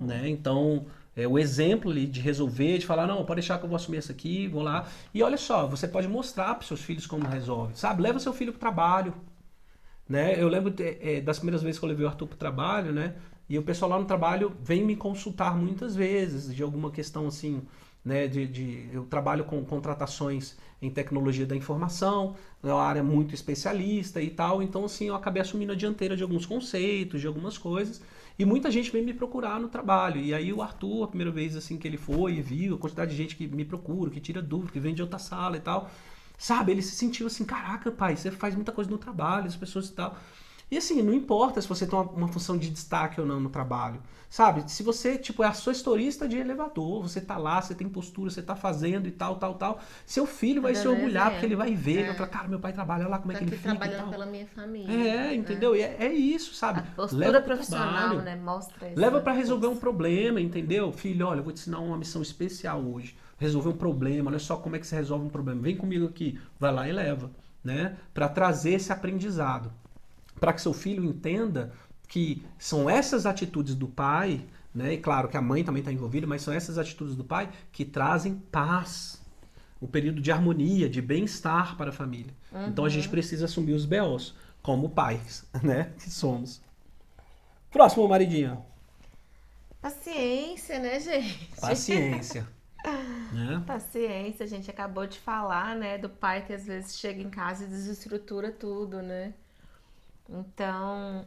Né? Então, o exemplo ali de resolver, de falar, não, pode deixar que eu vou assumir isso aqui, vou lá. E olha só, você pode mostrar para os seus filhos como resolve, sabe? Leva seu filho para o trabalho, né? Eu lembro das primeiras vezes que eu levei o Arthur para o trabalho, né? E o pessoal lá no trabalho vem me consultar muitas vezes de alguma questão assim, né? Eu trabalho com contratações em tecnologia da informação, é uma área muito especialista e tal, então assim, eu acabei assumindo a dianteira de alguns conceitos, de algumas coisas. E muita gente veio me procurar no trabalho. E aí o Arthur, a primeira vez assim que ele foi e viu a quantidade de gente que me procura, que tira dúvida, que vem de outra sala e tal. Sabe, ele se sentiu assim, caraca, pai, você faz muita coisa no trabalho, as pessoas e tal. E assim, não importa se você tem uma função de destaque ou não no trabalho. Sabe, se você, tipo, é a sua historista de elevador, você tá lá, você tem postura, você tá fazendo e tal, seu filho vai se orgulhar, porque ele vai ver, vai falar, cara, meu pai trabalha lá, como é que ele fica e tal. Trabalhando pela minha família. Entendeu? E é isso, sabe? A postura profissional, né? Mostra isso. Leva pra resolver um problema, entendeu? Filho, olha, eu vou te ensinar uma missão especial hoje. Resolver um problema, olha só como é que você resolve um problema. Vem comigo aqui, vai lá e leva, né? Pra trazer esse aprendizado. Para que seu filho entenda que são essas atitudes do pai, né? E claro que a mãe também está envolvida, mas são essas atitudes do pai que trazem paz, um período de harmonia, de bem-estar para a família. Então a gente precisa assumir os BOs como pais, né? Que somos. Próximo, maridinha. Paciência, né, gente? Paciência. Né? Paciência, a gente acabou de falar, né, do pai que às vezes chega em casa e desestrutura tudo, né? Então,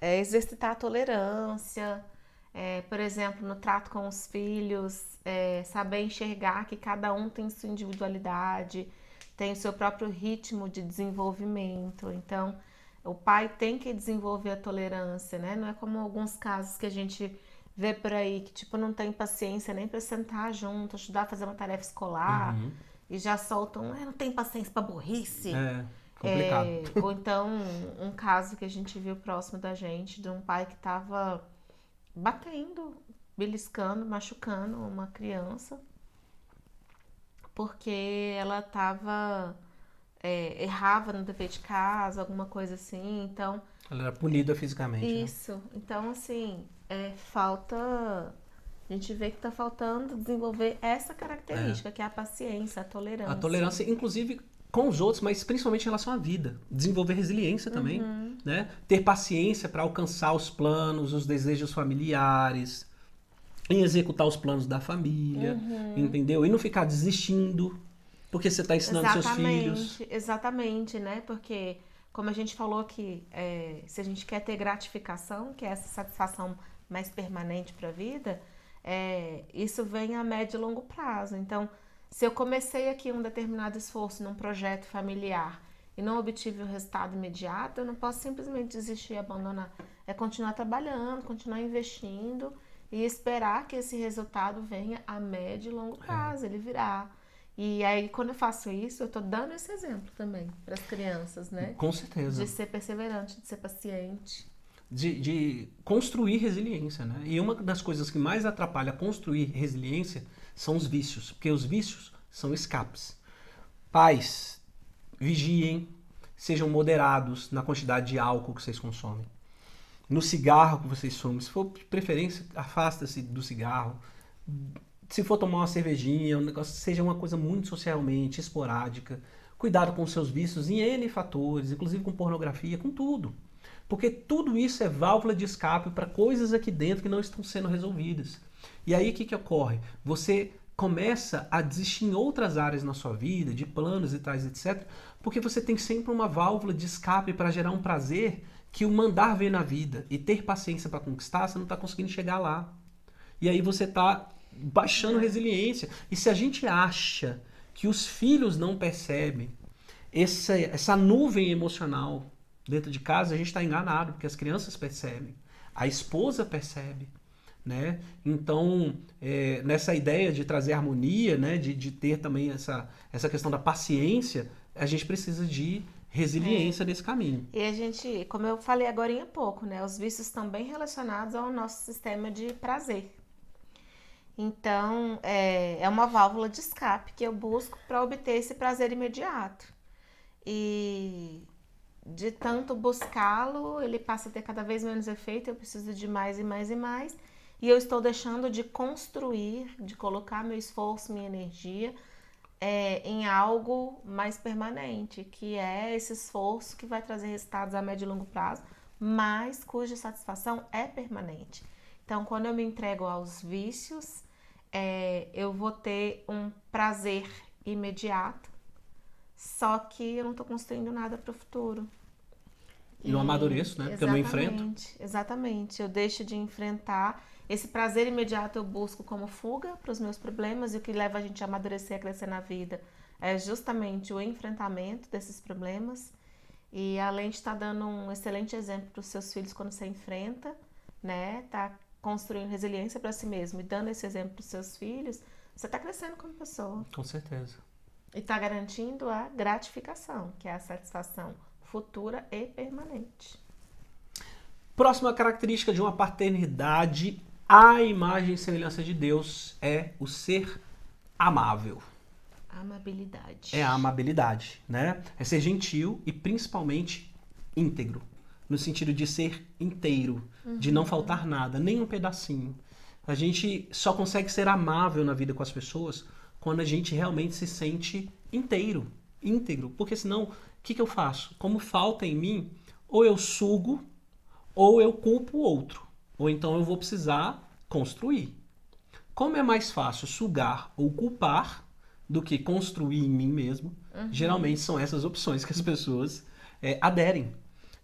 exercitar a tolerância, por exemplo, no trato com os filhos, saber enxergar que cada um tem sua individualidade, tem o seu próprio ritmo de desenvolvimento. Então, O pai tem que desenvolver a tolerância, né? Não é como alguns casos que a gente vê por aí, que tipo, não tem paciência nem para sentar junto, ajudar a fazer uma tarefa escolar, e já soltam, não tem paciência para burrice. É complicado. Ou então, um caso que a gente viu próximo da gente, de um pai que estava batendo, beliscando, machucando uma criança, porque ela estava... errava no dever de casa, alguma coisa assim, então... Ela era punida fisicamente. Isso, né? Então assim, falta... A gente vê que tá faltando desenvolver essa característica, que é a paciência, a tolerância. A tolerância, inclusive, com os outros, mas principalmente em relação à vida. Desenvolver resiliência também, né? Ter paciência para alcançar os planos, os desejos familiares, em executar os planos da família, entendeu? E não ficar desistindo, porque você está ensinando seus filhos. Exatamente, né? Porque, como a gente falou que se a gente quer ter gratificação, que é essa satisfação mais permanente para a vida, isso vem a médio e longo prazo. Então, se eu comecei aqui um determinado esforço num projeto familiar e não obtive o resultado imediato, eu não posso simplesmente desistir e abandonar. É continuar trabalhando, continuar investindo e esperar que esse resultado venha a médio e longo prazo, ele virá. E aí, quando eu faço isso, eu tô dando esse exemplo também para as crianças, né? Com certeza. De ser perseverante, de ser paciente. De construir resiliência, né? E uma das coisas que mais atrapalha construir resiliência são os vícios, porque os vícios são escapes. Pais, vigiem, sejam moderados na quantidade de álcool que vocês consomem. No cigarro que vocês fumam, se for de preferência, afasta-se do cigarro. Se for tomar uma cervejinha, um negócio, seja uma coisa muito socialmente esporádica. Cuidado com os seus vícios em N fatores, inclusive com pornografia, com tudo. Porque tudo isso é válvula de escape para coisas aqui dentro que não estão sendo resolvidas. E aí o que ocorre? Você começa a desistir em outras áreas na sua vida, de planos e tais, etc. Porque você tem sempre uma válvula de escape para gerar um prazer que o mandar ver na vida e ter paciência para conquistar, você não está conseguindo chegar lá. E aí você está baixando resiliência. E se a gente acha que os filhos não percebem essa nuvem emocional dentro de casa, a gente está enganado, porque as crianças percebem, a esposa percebe, né? Então, nessa ideia de trazer harmonia, né? de ter também essa questão da paciência, a gente precisa de resiliência nesse caminho. E a gente, como eu falei agora há pouco, né? Os vícios estão bem relacionados ao nosso sistema de prazer. Então, é uma válvula de escape que eu busco para obter esse prazer imediato. E de tanto buscá-lo, ele passa a ter cada vez menos efeito, eu preciso de mais e mais e mais. E eu estou deixando de construir, de colocar meu esforço, minha energia em algo mais permanente, que é esse esforço que vai trazer resultados a médio e longo prazo, mas cuja satisfação é permanente. Então, quando eu me entrego aos vícios, eu vou ter um prazer imediato, só que eu não estou construindo nada para o futuro. E não amadureço, né? Porque eu não enfrento. Exatamente. Eu deixo de enfrentar. Esse prazer imediato eu busco como fuga para os meus problemas, e o que leva a gente a amadurecer e a crescer na vida é justamente o enfrentamento desses problemas. E além de estar dando um excelente exemplo para os seus filhos quando você enfrenta, né? Tá construindo resiliência para si mesmo e dando esse exemplo para os seus filhos, você está crescendo como pessoa. Com certeza. E está garantindo a gratificação, que é a satisfação futura e permanente. Próxima característica de uma paternidade à imagem e semelhança de Deus é o ser amável. Amabilidade. É a amabilidade, né? É ser gentil e principalmente íntegro, no sentido de ser inteiro, de não faltar nada, nem um pedacinho. A gente só consegue ser amável na vida com as pessoas quando a gente realmente se sente íntegro, porque senão, o que eu faço? Como falta em mim, ou eu sugo, ou eu culpo o outro, ou então eu vou precisar construir. Como é mais fácil sugar ou culpar do que construir em mim mesmo, geralmente são essas opções que as pessoas aderem.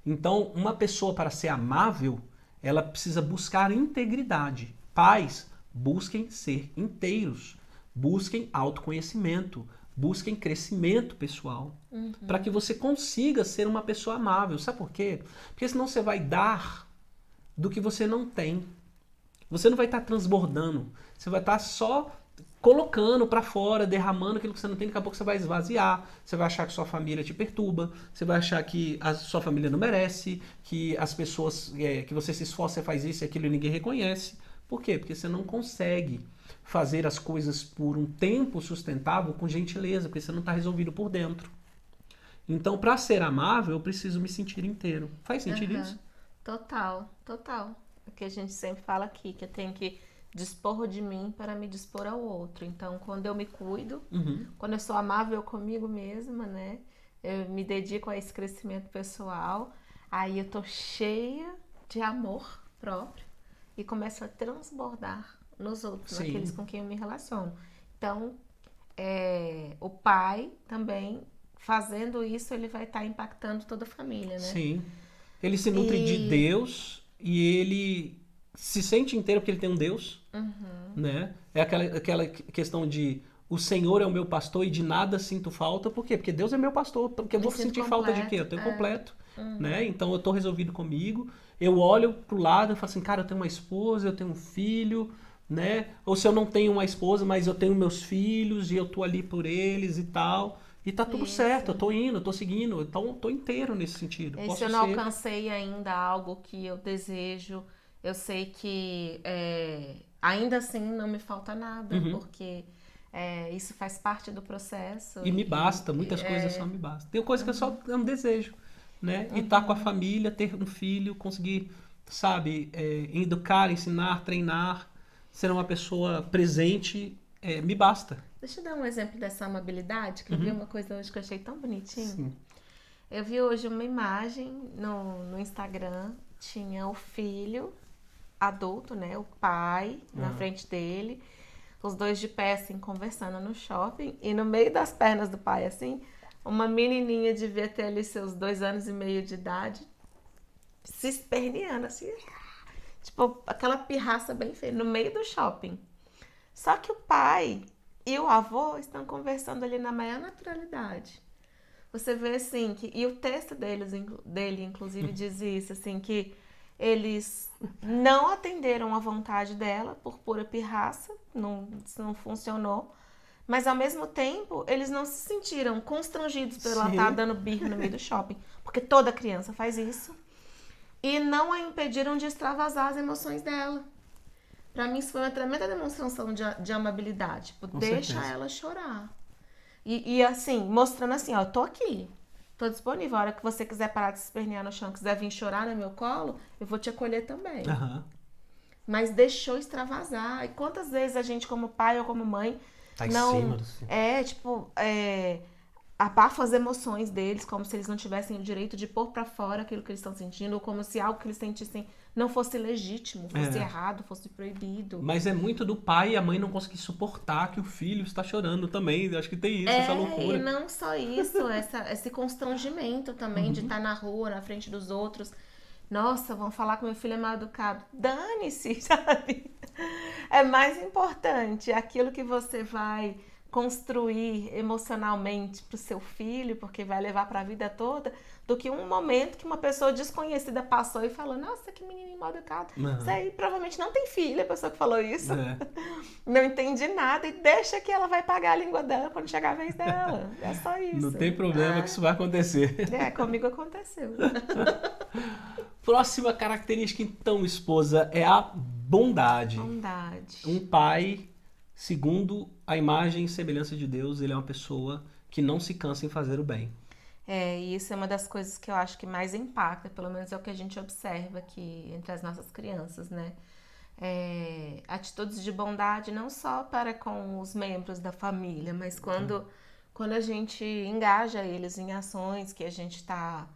Então, uma pessoa, para ser amável, ela precisa buscar integridade. Pais, busquem ser inteiros. Busquem autoconhecimento. Busquem crescimento pessoal. Para que você consiga ser uma pessoa amável. Sabe por quê? Porque senão você vai dar do que você não tem. Você não vai estar transbordando. Você vai estar só colocando para fora, derramando aquilo que você não tem. Daqui a pouco você vai esvaziar. Você vai achar que sua família te perturba. Você vai achar que a sua família não merece. Que as pessoas, que você se esforça, você faz isso e aquilo e ninguém reconhece. Por quê? Porque você não consegue fazer as coisas por um tempo sustentável com gentileza. Porque você não está resolvido por dentro. Então, para ser amável, eu preciso me sentir inteiro. Faz sentido isso? Total, total. O que a gente sempre fala aqui, que eu tenho que dispor de mim para me dispor ao outro. Então, quando eu me cuido, quando eu sou amável comigo mesma, né? Eu me dedico a esse crescimento pessoal, aí eu tô cheia de amor próprio e começo a transbordar nos outros, Sim. naqueles com quem eu me relaciono. Então, o pai também, fazendo isso, ele vai estar impactando toda a família, né? Sim. Ele se nutre de Deus e ele se sente inteiro porque ele tem um Deus, né? É aquela questão de o Senhor é o meu pastor e de nada sinto falta. Por quê? Porque Deus é meu pastor. Porque eu vou sentir falta de quê? Eu tenho completo, né? Então eu tô resolvido comigo. Eu olho pro lado e falo assim, cara, eu tenho uma esposa, eu tenho um filho, né? Ou se eu não tenho uma esposa, mas eu tenho meus filhos e eu tô ali por eles e tal. E tá tudo certo, eu tô indo, eu tô seguindo, então eu tô inteiro nesse sentido. E se eu não alcancei ainda algo que eu desejo, eu sei que ainda assim não me falta nada, porque isso faz parte do processo. E me basta, muitas coisas só me bastam. Tem coisa que é só um desejo, né? E estar com a família, ter um filho, conseguir, sabe, educar, ensinar, treinar, ser uma pessoa presente, me basta. Deixa eu dar um exemplo dessa amabilidade, que eu vi uma coisa hoje que eu achei tão bonitinho. Sim. Eu vi hoje uma imagem no Instagram, tinha o filho adulto, né, o pai na frente dele, os dois de pé assim, conversando no shopping, e no meio das pernas do pai, assim, uma menininha devia ter ali seus 2 anos e meio de idade, se esperneando assim, tipo aquela pirraça bem feia, no meio do shopping. Só que o pai e o avô estão conversando ali na maior naturalidade. Você vê assim, e o texto dele inclusive diz isso, assim, que eles não atenderam à vontade dela por pura pirraça, isso não funcionou, mas ao mesmo tempo eles não se sentiram constrangidos por ela estar dando birra no meio do shopping, porque toda criança faz isso, e não a impediram de extravasar as emoções dela. Pra mim isso foi uma tremenda demonstração de amabilidade, tipo, deixa ela chorar. E assim, mostrando assim, ó, eu tô aqui, tô disponível. A hora que você quiser parar de se espernear no chão, quiser vir chorar no meu colo, eu vou te acolher também. Mas deixou extravasar. E quantas vezes a gente, como pai ou como mãe, tá não... abafa as emoções deles, como se eles não tivessem o direito de pôr pra fora aquilo que eles estão sentindo, ou como se algo que eles sentissem não fosse legítimo, fosse errado, fosse proibido. Mas é muito do pai e a mãe não conseguir suportar que o filho está chorando também. Eu acho que tem isso, essa loucura. E não só isso, esse constrangimento também de estar na rua, na frente dos outros. Nossa, vão falar que meu filho é mal educado. Dane-se, sabe? É mais importante aquilo que você vai construir emocionalmente pro seu filho, porque vai levar para a vida toda, do que um momento que uma pessoa desconhecida passou e falou, nossa, que menininho mal educado. Isso aí provavelmente não tem filho, a pessoa que falou isso. Não entende nada e deixa que ela vai pagar a língua dela quando chegar a vez dela. É só isso. Não tem problema que isso vai acontecer. Comigo aconteceu. Próxima característica, então, esposa, é a bondade. Bondade. Um pai, segundo a imagem e semelhança de Deus, ele é uma pessoa que não se cansa em fazer o bem. E isso é uma das coisas que eu acho que mais impacta, pelo menos é o que a gente observa aqui entre as nossas crianças, né? Atitudes de bondade não só para com os membros da família, mas quando a gente engaja eles em ações que a gente está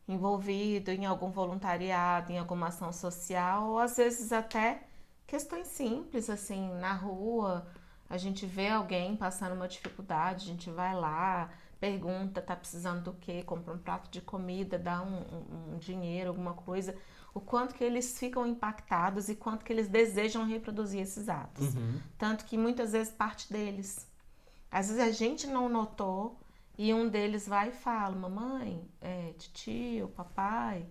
envolvido, em algum voluntariado, em alguma ação social, ou às vezes até questões simples, assim, na rua, a gente vê alguém passando uma dificuldade, a gente vai lá, pergunta, tá precisando do quê? Compra um prato de comida, dá um dinheiro, alguma coisa. O quanto que eles ficam impactados e quanto que eles desejam reproduzir esses atos. Tanto que muitas vezes parte deles. Às vezes a gente não notou e um deles vai e fala, mamãe, titio, papai,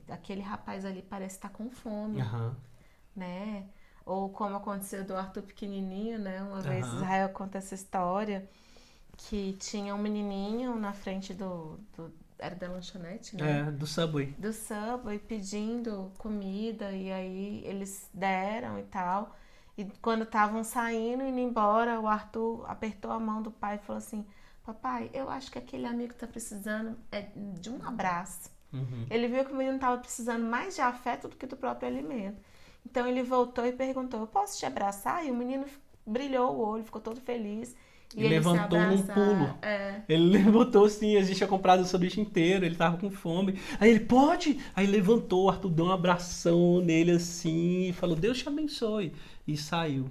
aquele rapaz ali parece estar com fome, Aham. né? Ou como aconteceu do Arthur pequenininho, né? Uma vez Aham. Israel conta essa história que tinha um menininho na frente era da lanchonete, né? Do Subway. Do Subway pedindo comida e aí eles deram e tal. E quando estavam saindo, indo embora, o Arthur apertou a mão do pai e falou assim, papai, eu acho que aquele amigo tá precisando de um abraço. Uhum. Ele viu que o menino estava precisando mais de afeto do que do próprio alimento. Então ele voltou e perguntou, eu posso te abraçar? E o menino brilhou o olho, ficou todo feliz. E Ele eles se levantou num pulo. abraçaram. Ele levantou assim, a gente tinha comprado o sanduíche inteiro, ele tava com fome. Aí ele, pode? Aí levantou, o Arthur deu um abração nele assim e falou, Deus te abençoe. E saiu.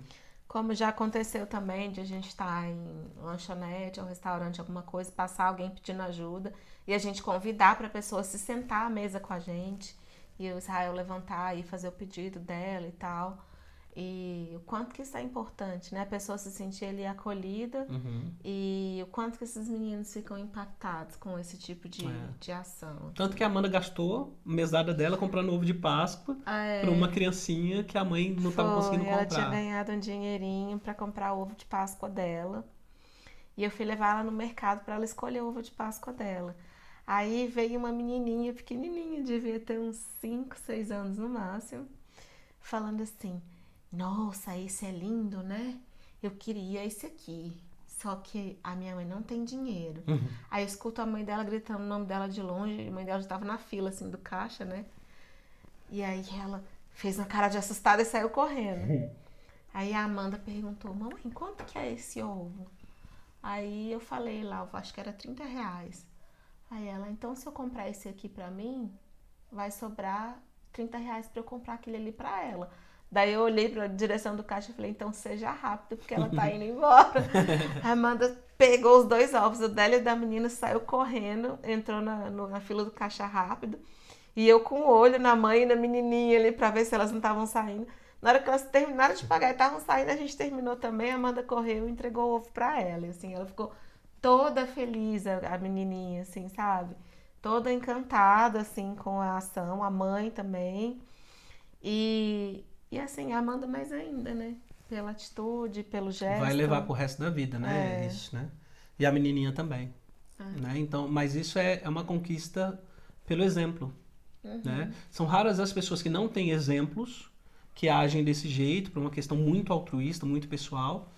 Como já aconteceu também de a gente estar em lanchonete ou restaurante, alguma coisa, passar alguém pedindo ajuda e a gente convidar para a pessoa se sentar à mesa com a gente e o Israel levantar e fazer o pedido dela e tal. E o quanto que isso é importante, né? A pessoa se sentir ali acolhida e o quanto que esses meninos ficam impactados com esse tipo de ação. Tanto que a Amanda gastou a mesada dela comprando ovo de Páscoa para uma criancinha que a mãe não estava conseguindo comprar. Ela tinha ganhado um dinheirinho para comprar o ovo de Páscoa dela. E eu fui levar ela no mercado para ela escolher o ovo de Páscoa dela. Aí veio uma menininha pequenininha, devia ter uns 5, 6 anos no máximo, falando assim, nossa, esse é lindo, né? Eu queria esse aqui, só que a minha mãe não tem dinheiro. Aí eu escuto a mãe dela gritando o nome dela de longe, a mãe dela já estava na fila, assim, do caixa, né? E aí ela fez uma cara de assustada e saiu correndo. Aí a Amanda perguntou, mamãe, quanto que é esse ovo? Aí eu falei lá, acho que era R$30. Aí ela, então se eu comprar esse aqui pra mim, vai sobrar R$30 pra eu comprar aquele ali pra ela. Daí eu olhei pra direção do caixa e falei, então seja rápido, porque ela tá indo embora. A Amanda pegou os 2 ovos, o dela e o da menina, saiu correndo, entrou na fila do caixa rápido. E eu com o olho na mãe e na menininha ali pra ver se elas não estavam saindo. Na hora que elas terminaram de pagar e estavam saindo, a gente terminou também, a Amanda correu e entregou o ovo pra ela. E assim, ela ficou toda feliz, a menininha, assim, sabe? Toda encantada, assim, com a ação, a mãe também. E assim, a Amanda mais ainda, né? Pela atitude, pelo gesto. Vai levar pro resto da vida, né? Isso, né? E a menininha também. Né? Então, mas isso é uma conquista pelo exemplo. Né? São raras as pessoas que não têm exemplos, que agem desse jeito, por uma questão muito altruísta, muito pessoal,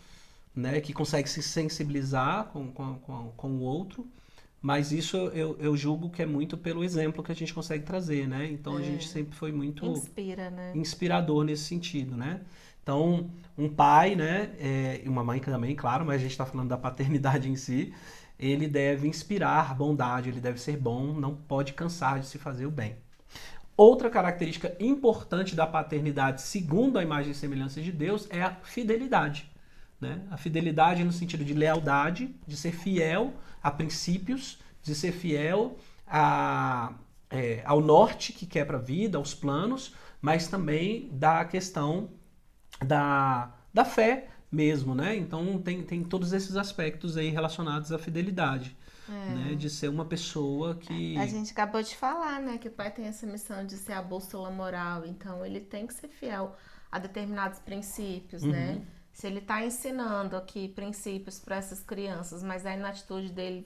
né? Que consegue se sensibilizar com o outro. Mas isso eu julgo que é muito pelo exemplo que a gente consegue trazer, né? Então a gente sempre foi muito inspirador nesse sentido, né? Então, um pai, né? E uma mãe também, claro, mas a gente está falando da paternidade em si. Ele deve inspirar bondade, ele deve ser bom, não pode cansar de se fazer o bem. Outra característica importante da paternidade, segundo a imagem e semelhança de Deus, é a fidelidade. Né? A fidelidade no sentido de lealdade, de ser fiel a princípios, de ser fiel ao norte que quer para a vida, aos planos, mas também da questão da fé mesmo, né? Então tem todos esses aspectos aí relacionados à fidelidade, né? De ser uma pessoa que... A gente acabou de falar, né? Que o pai tem essa missão de ser a bússola moral, então ele tem que ser fiel a determinados princípios, né? Se ele está ensinando aqui princípios para essas crianças, mas aí na atitude dele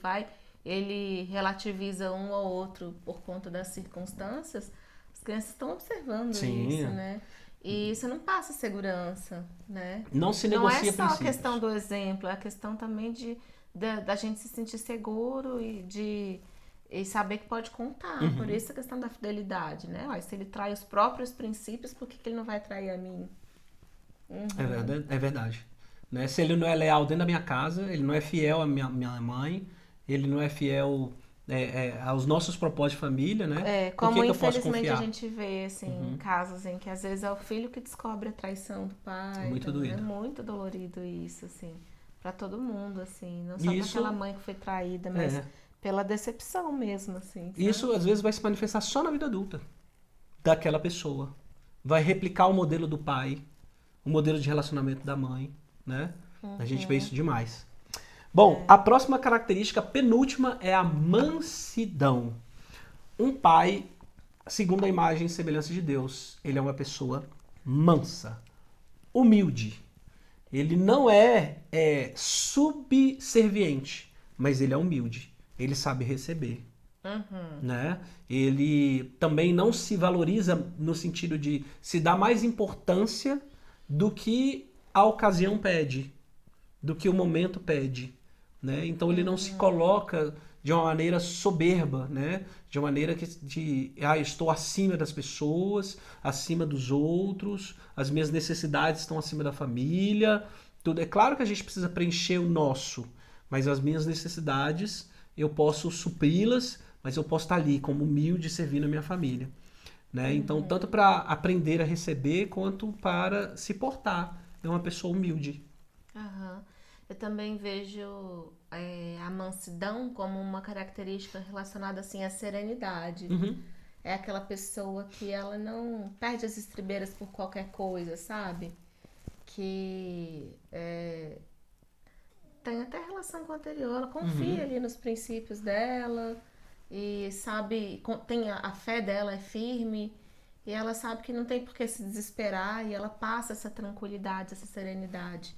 ele relativiza um ou outro por conta das circunstâncias, as crianças estão observando isso, né? E isso não passa segurança, né? Não se negocia princípios. Não é só princípios. a questão do exemplo, é a questão também da gente se sentir seguro e saber que pode contar. Por isso a questão da fidelidade, né? Se ele trai os próprios princípios, por que ele não vai trair a mim? É verdade. Né? Se ele não é leal dentro da minha casa, ele não é fiel à minha mãe, ele não é fiel aos nossos propósitos de família, né? Como que eu posso infelizmente confiar? a gente vê assim, casos em que às vezes é o filho que descobre a traição do pai. Muito doído. É muito dolorido isso, assim, pra todo mundo, assim. Não só Isso, daquela mãe que foi traída, mas pela decepção mesmo, assim. Sabe? Isso às vezes vai se manifestar só na vida adulta daquela pessoa. Vai replicar o modelo do pai, o modelo de relacionamento da mãe, né? A gente vê isso demais. Bom, a próxima característica, penúltima, é a mansidão. Um pai, segundo a imagem e semelhança de Deus, ele é uma pessoa mansa, humilde. Ele não é subserviente, mas ele é humilde. Ele sabe receber. Né? Ele também não se valoriza no sentido de se dar mais importância do que a ocasião pede, do que o momento pede. Né? Então ele não se coloca de uma maneira soberba, né? De uma maneira eu estou acima das pessoas, acima dos outros, as minhas necessidades estão acima da família. Tudo. É claro que a gente precisa preencher o nosso, mas as minhas necessidades eu posso supri-las, mas eu posso estar ali como humilde servindo a minha família. Né? Então, tanto para aprender a receber, quanto para se portar. É uma pessoa humilde. Aham. Eu também vejo a mansidão como uma característica relacionada assim à serenidade. É aquela pessoa que ela não perde as estribeiras por qualquer coisa, sabe? Que tem até relação com o anterior, ela confia ali nos princípios dela e sabe, tem a fé dela é firme e ela sabe que não tem por que se desesperar e ela passa essa tranquilidade, essa serenidade,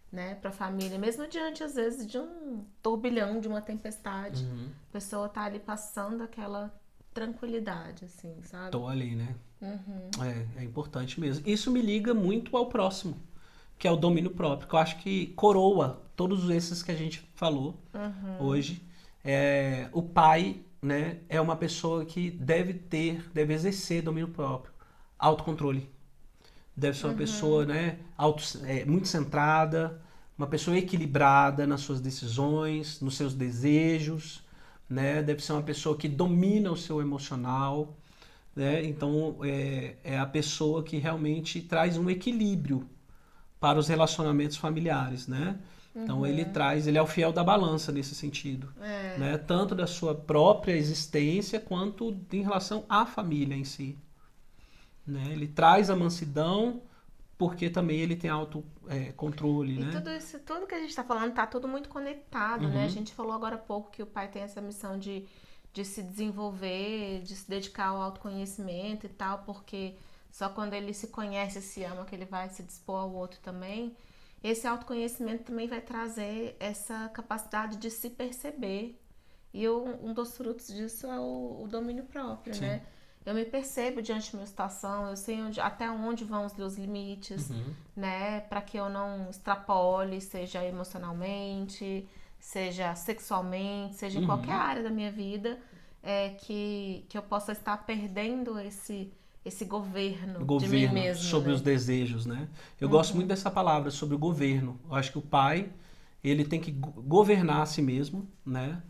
né, para a família, mesmo diante às vezes de um turbilhão, de uma tempestade, a pessoa tá ali passando aquela tranquilidade, assim, sabe? Tô ali, né? É importante mesmo. Isso me liga muito ao próximo, que é o domínio próprio, que eu acho que coroa todos esses que a gente falou hoje. O pai, né, é uma pessoa que deve exercer domínio próprio, autocontrole. Deve ser uma pessoa, né, muito centrada, uma pessoa equilibrada nas suas decisões, nos seus desejos, né? Deve ser uma pessoa que domina o seu emocional, né? Então, é a pessoa que realmente traz um equilíbrio para os relacionamentos familiares, né? Então, ele é o fiel da balança nesse sentido, né? Tanto da sua própria existência, quanto em relação à família em si. Né? Ele traz a mansidão, porque também ele tem autocontrole, E né? tudo isso, tudo que a gente está falando tá tudo muito conectado, né? A gente falou agora há pouco que o pai tem essa missão de se desenvolver, de se dedicar ao autoconhecimento e tal, porque só quando ele se conhece e se ama que ele vai se dispor ao outro também. Esse autoconhecimento também vai trazer essa capacidade de se perceber. E um dos frutos disso é o domínio próprio, Sim. né? Eu me percebo diante da minha situação, eu sei até onde vão os meus limites, né? Para que eu não extrapole, seja emocionalmente, seja sexualmente, seja em qualquer área da minha vida, que eu possa estar perdendo esse governo de mim mesma. Sobre, né, os desejos, né? Eu gosto muito dessa palavra, sobre o governo. Eu acho que o pai, ele tem que governar a si mesmo, né?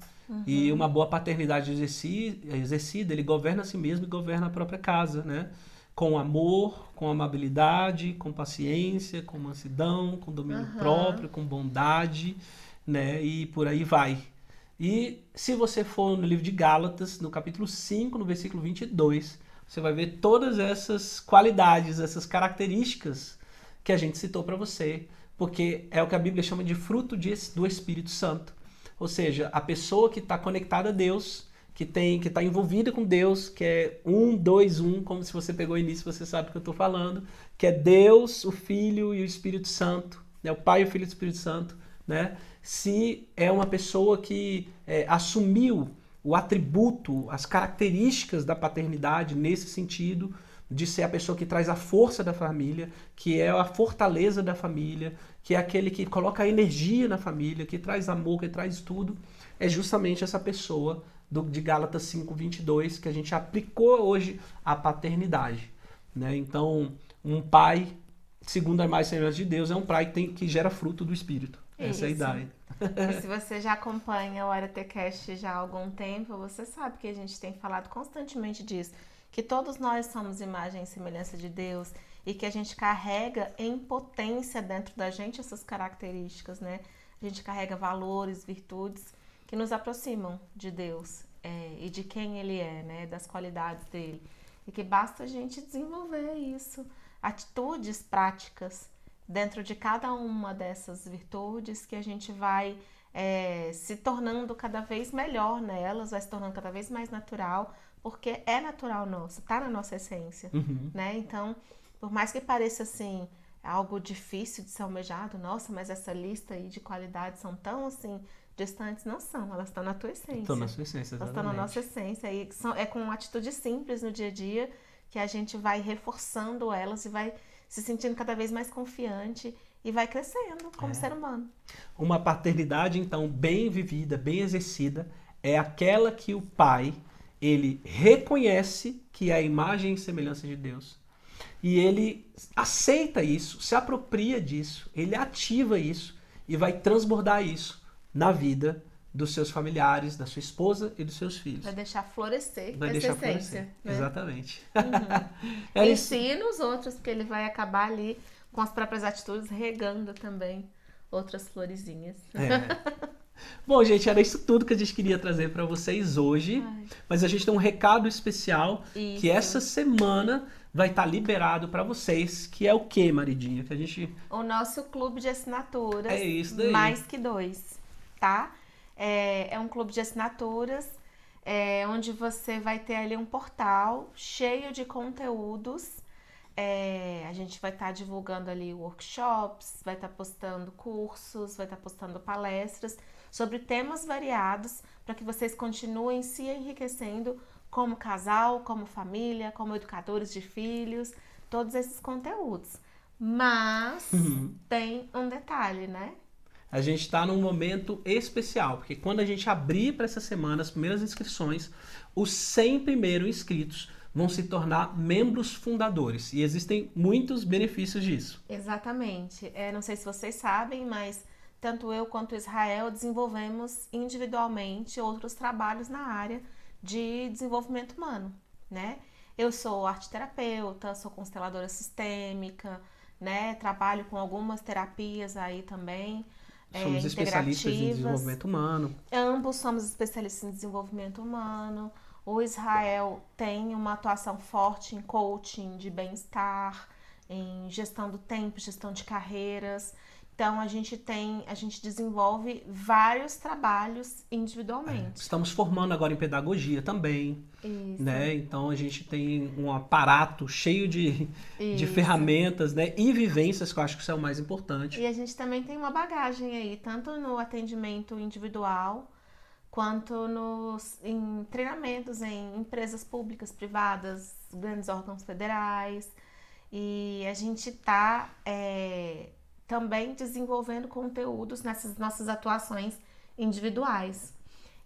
E uma boa paternidade exercida, ele governa a si mesmo e governa a própria casa, né? Com amor, com amabilidade, com paciência, com mansidão, com domínio próprio, com bondade, né? E por aí vai. E se você for no livro de Gálatas, no capítulo 5, no versículo 22, você vai ver todas essas qualidades, essas características que a gente citou para você, porque é o que a Bíblia chama de fruto do Espírito Santo. Ou seja, a pessoa que está conectada a Deus, que está envolvida com Deus, que é 1, 2, 1, como se você pegou o início, você sabe o que eu estou falando, que é Deus, o Filho e o Espírito Santo, né? O Pai, o Filho e o Espírito Santo, né? Se é uma pessoa que assumiu o atributo, as características da paternidade nesse sentido, de ser a pessoa que traz a força da família, que é a fortaleza da família, que é aquele que coloca a energia na família, que traz amor, que traz tudo, é justamente essa pessoa de Gálatas 5:22 que a gente aplicou hoje à paternidade. Né? Então, um pai, segundo a imagem e semelhança de Deus, é um pai que gera fruto do Espírito. Essa é a ideia. E se você já acompanha o AreteCast já há algum tempo, você sabe que a gente tem falado constantemente disso, que todos nós somos imagem e semelhança de Deus e que a gente carrega em potência dentro da gente essas características, né? A gente carrega valores, virtudes que nos aproximam de Deus e de quem Ele é, né? Das qualidades dele. E que basta a gente desenvolver isso, atitudes práticas dentro de cada uma dessas virtudes que a gente vai se tornando cada vez melhor nelas, vai se tornando cada vez mais natural, porque é natural nosso, tá na nossa essência, né? Então, por mais que pareça assim algo difícil de ser almejado, nossa, mas essa lista aí de qualidades são tão assim distantes, não são, elas estão na tua essência. Estão na sua essência, Elas exatamente. estão na nossa essência e é com atitudes simples no dia a dia que a gente vai reforçando elas e vai se sentindo cada vez mais confiante e vai crescendo como ser humano. Uma paternidade, então, bem vivida, bem exercida, é aquela que o pai, ele reconhece que é a imagem e semelhança de Deus. E ele aceita isso, se apropria disso, ele ativa isso e vai transbordar isso na vida dos seus familiares, da sua esposa e dos seus filhos. Vai deixar florescer Vai essa deixar essência. florescer. Né? Exatamente. Ensina os outros, porque ele vai acabar ali com as próprias atitudes, regando também outras florezinhas. Bom, gente, era isso tudo que a gente queria trazer para vocês hoje. Mas a gente tem um recado especial que essa semana vai estar liberado para vocês, que é o quê, Maridinha? Que a gente... O nosso clube de assinaturas. É isso daí. Mais que 2, tá? É um clube de assinaturas onde você vai ter ali um portal cheio de conteúdos. A gente vai estar divulgando ali workshops, vai estar postando cursos, vai estar postando palestras sobre temas variados para que vocês continuem se enriquecendo como casal, como família, como educadores de filhos, todos esses conteúdos. Mas tem um detalhe, né? A gente está num momento especial, porque quando a gente abrir para essa semana as primeiras inscrições, os 100 primeiros inscritos vão se tornar membros fundadores. E existem muitos benefícios disso. Exatamente. Não sei se vocês sabem, mas tanto eu quanto Israel desenvolvemos individualmente outros trabalhos na área de desenvolvimento humano, né? Eu sou arteterapeuta, sou consteladora sistêmica, né? Trabalho com algumas terapias aí também. Somos especialistas em desenvolvimento humano. Ambos somos especialistas em desenvolvimento humano. O Israel tem uma atuação forte em coaching de bem-estar, em gestão do tempo, gestão de carreiras. Então a gente desenvolve vários trabalhos individualmente. Estamos formando agora em pedagogia também. Isso. Né? Então a gente tem um aparato cheio de ferramentas, né? E vivências, que eu acho que isso é o mais importante. E a gente também tem uma bagagem aí, tanto no atendimento individual, quanto em treinamentos em empresas públicas, privadas, grandes órgãos federais. E a gente está também desenvolvendo conteúdos nessas nossas atuações individuais.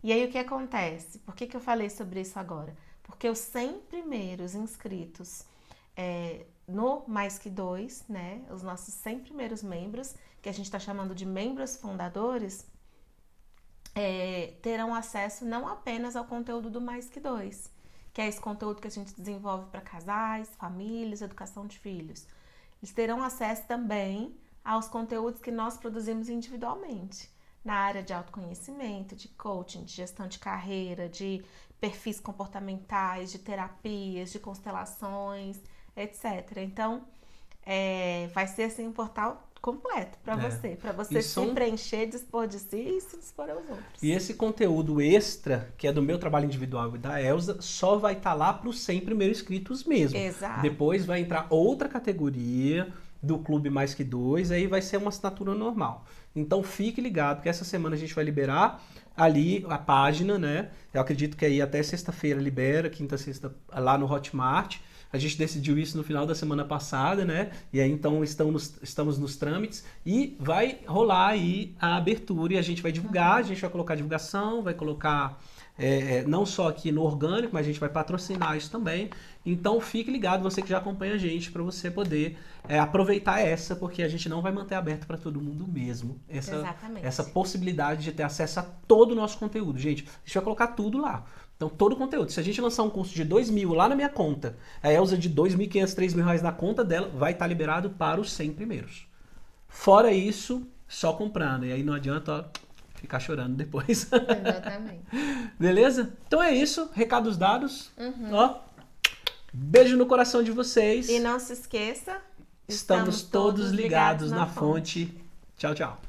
E aí o que acontece? Por que eu falei sobre isso agora? Porque os 100 primeiros inscritos no Mais Que 2, né? Os nossos 100 primeiros membros, que a gente está chamando de membros fundadores, terão acesso não apenas ao conteúdo do Mais Que 2, que é esse conteúdo que a gente desenvolve para casais, famílias, educação de filhos. Eles terão acesso também aos conteúdos que nós produzimos individualmente, na área de autoconhecimento, de coaching, de gestão de carreira, de perfis comportamentais, de terapias, de constelações, etc. Então, vai ser assim um portal completo para você se preencher, dispor de si e se dispor aos outros. E esse conteúdo extra, que é do meu trabalho individual e da Elza, só vai estar lá para os 100 primeiros inscritos mesmo. Exato. Depois vai entrar outra categoria do Clube Mais Que 2, aí vai ser uma assinatura normal. Então fique ligado que essa semana a gente vai liberar ali a página, né? Eu acredito que aí até sexta-feira libera, quinta, sexta, lá no Hotmart. A gente decidiu isso no final da semana passada, né? E aí então estamos nos trâmites e vai rolar aí a abertura e a gente vai divulgar, a gente vai colocar divulgação, vai colocar não só aqui no orgânico, mas a gente vai patrocinar isso também. Então fique ligado, você que já acompanha a gente, para você poder aproveitar porque a gente não vai manter aberto para todo mundo mesmo. Essa possibilidade de ter acesso a todo o nosso conteúdo. Gente, a gente vai colocar tudo lá. Então, todo o conteúdo. Se a gente lançar um curso de 2.000 lá na minha conta, a Elza de 2.500, 3.000 reais na conta dela, vai estar liberado para os 100 primeiros. Fora isso, só comprando. E aí não adianta ficar chorando depois. Exatamente. Beleza? Então é isso. Recados dados. Beijo no coração de vocês. E não se esqueça Estamos todos ligados na fonte. Tchau, tchau.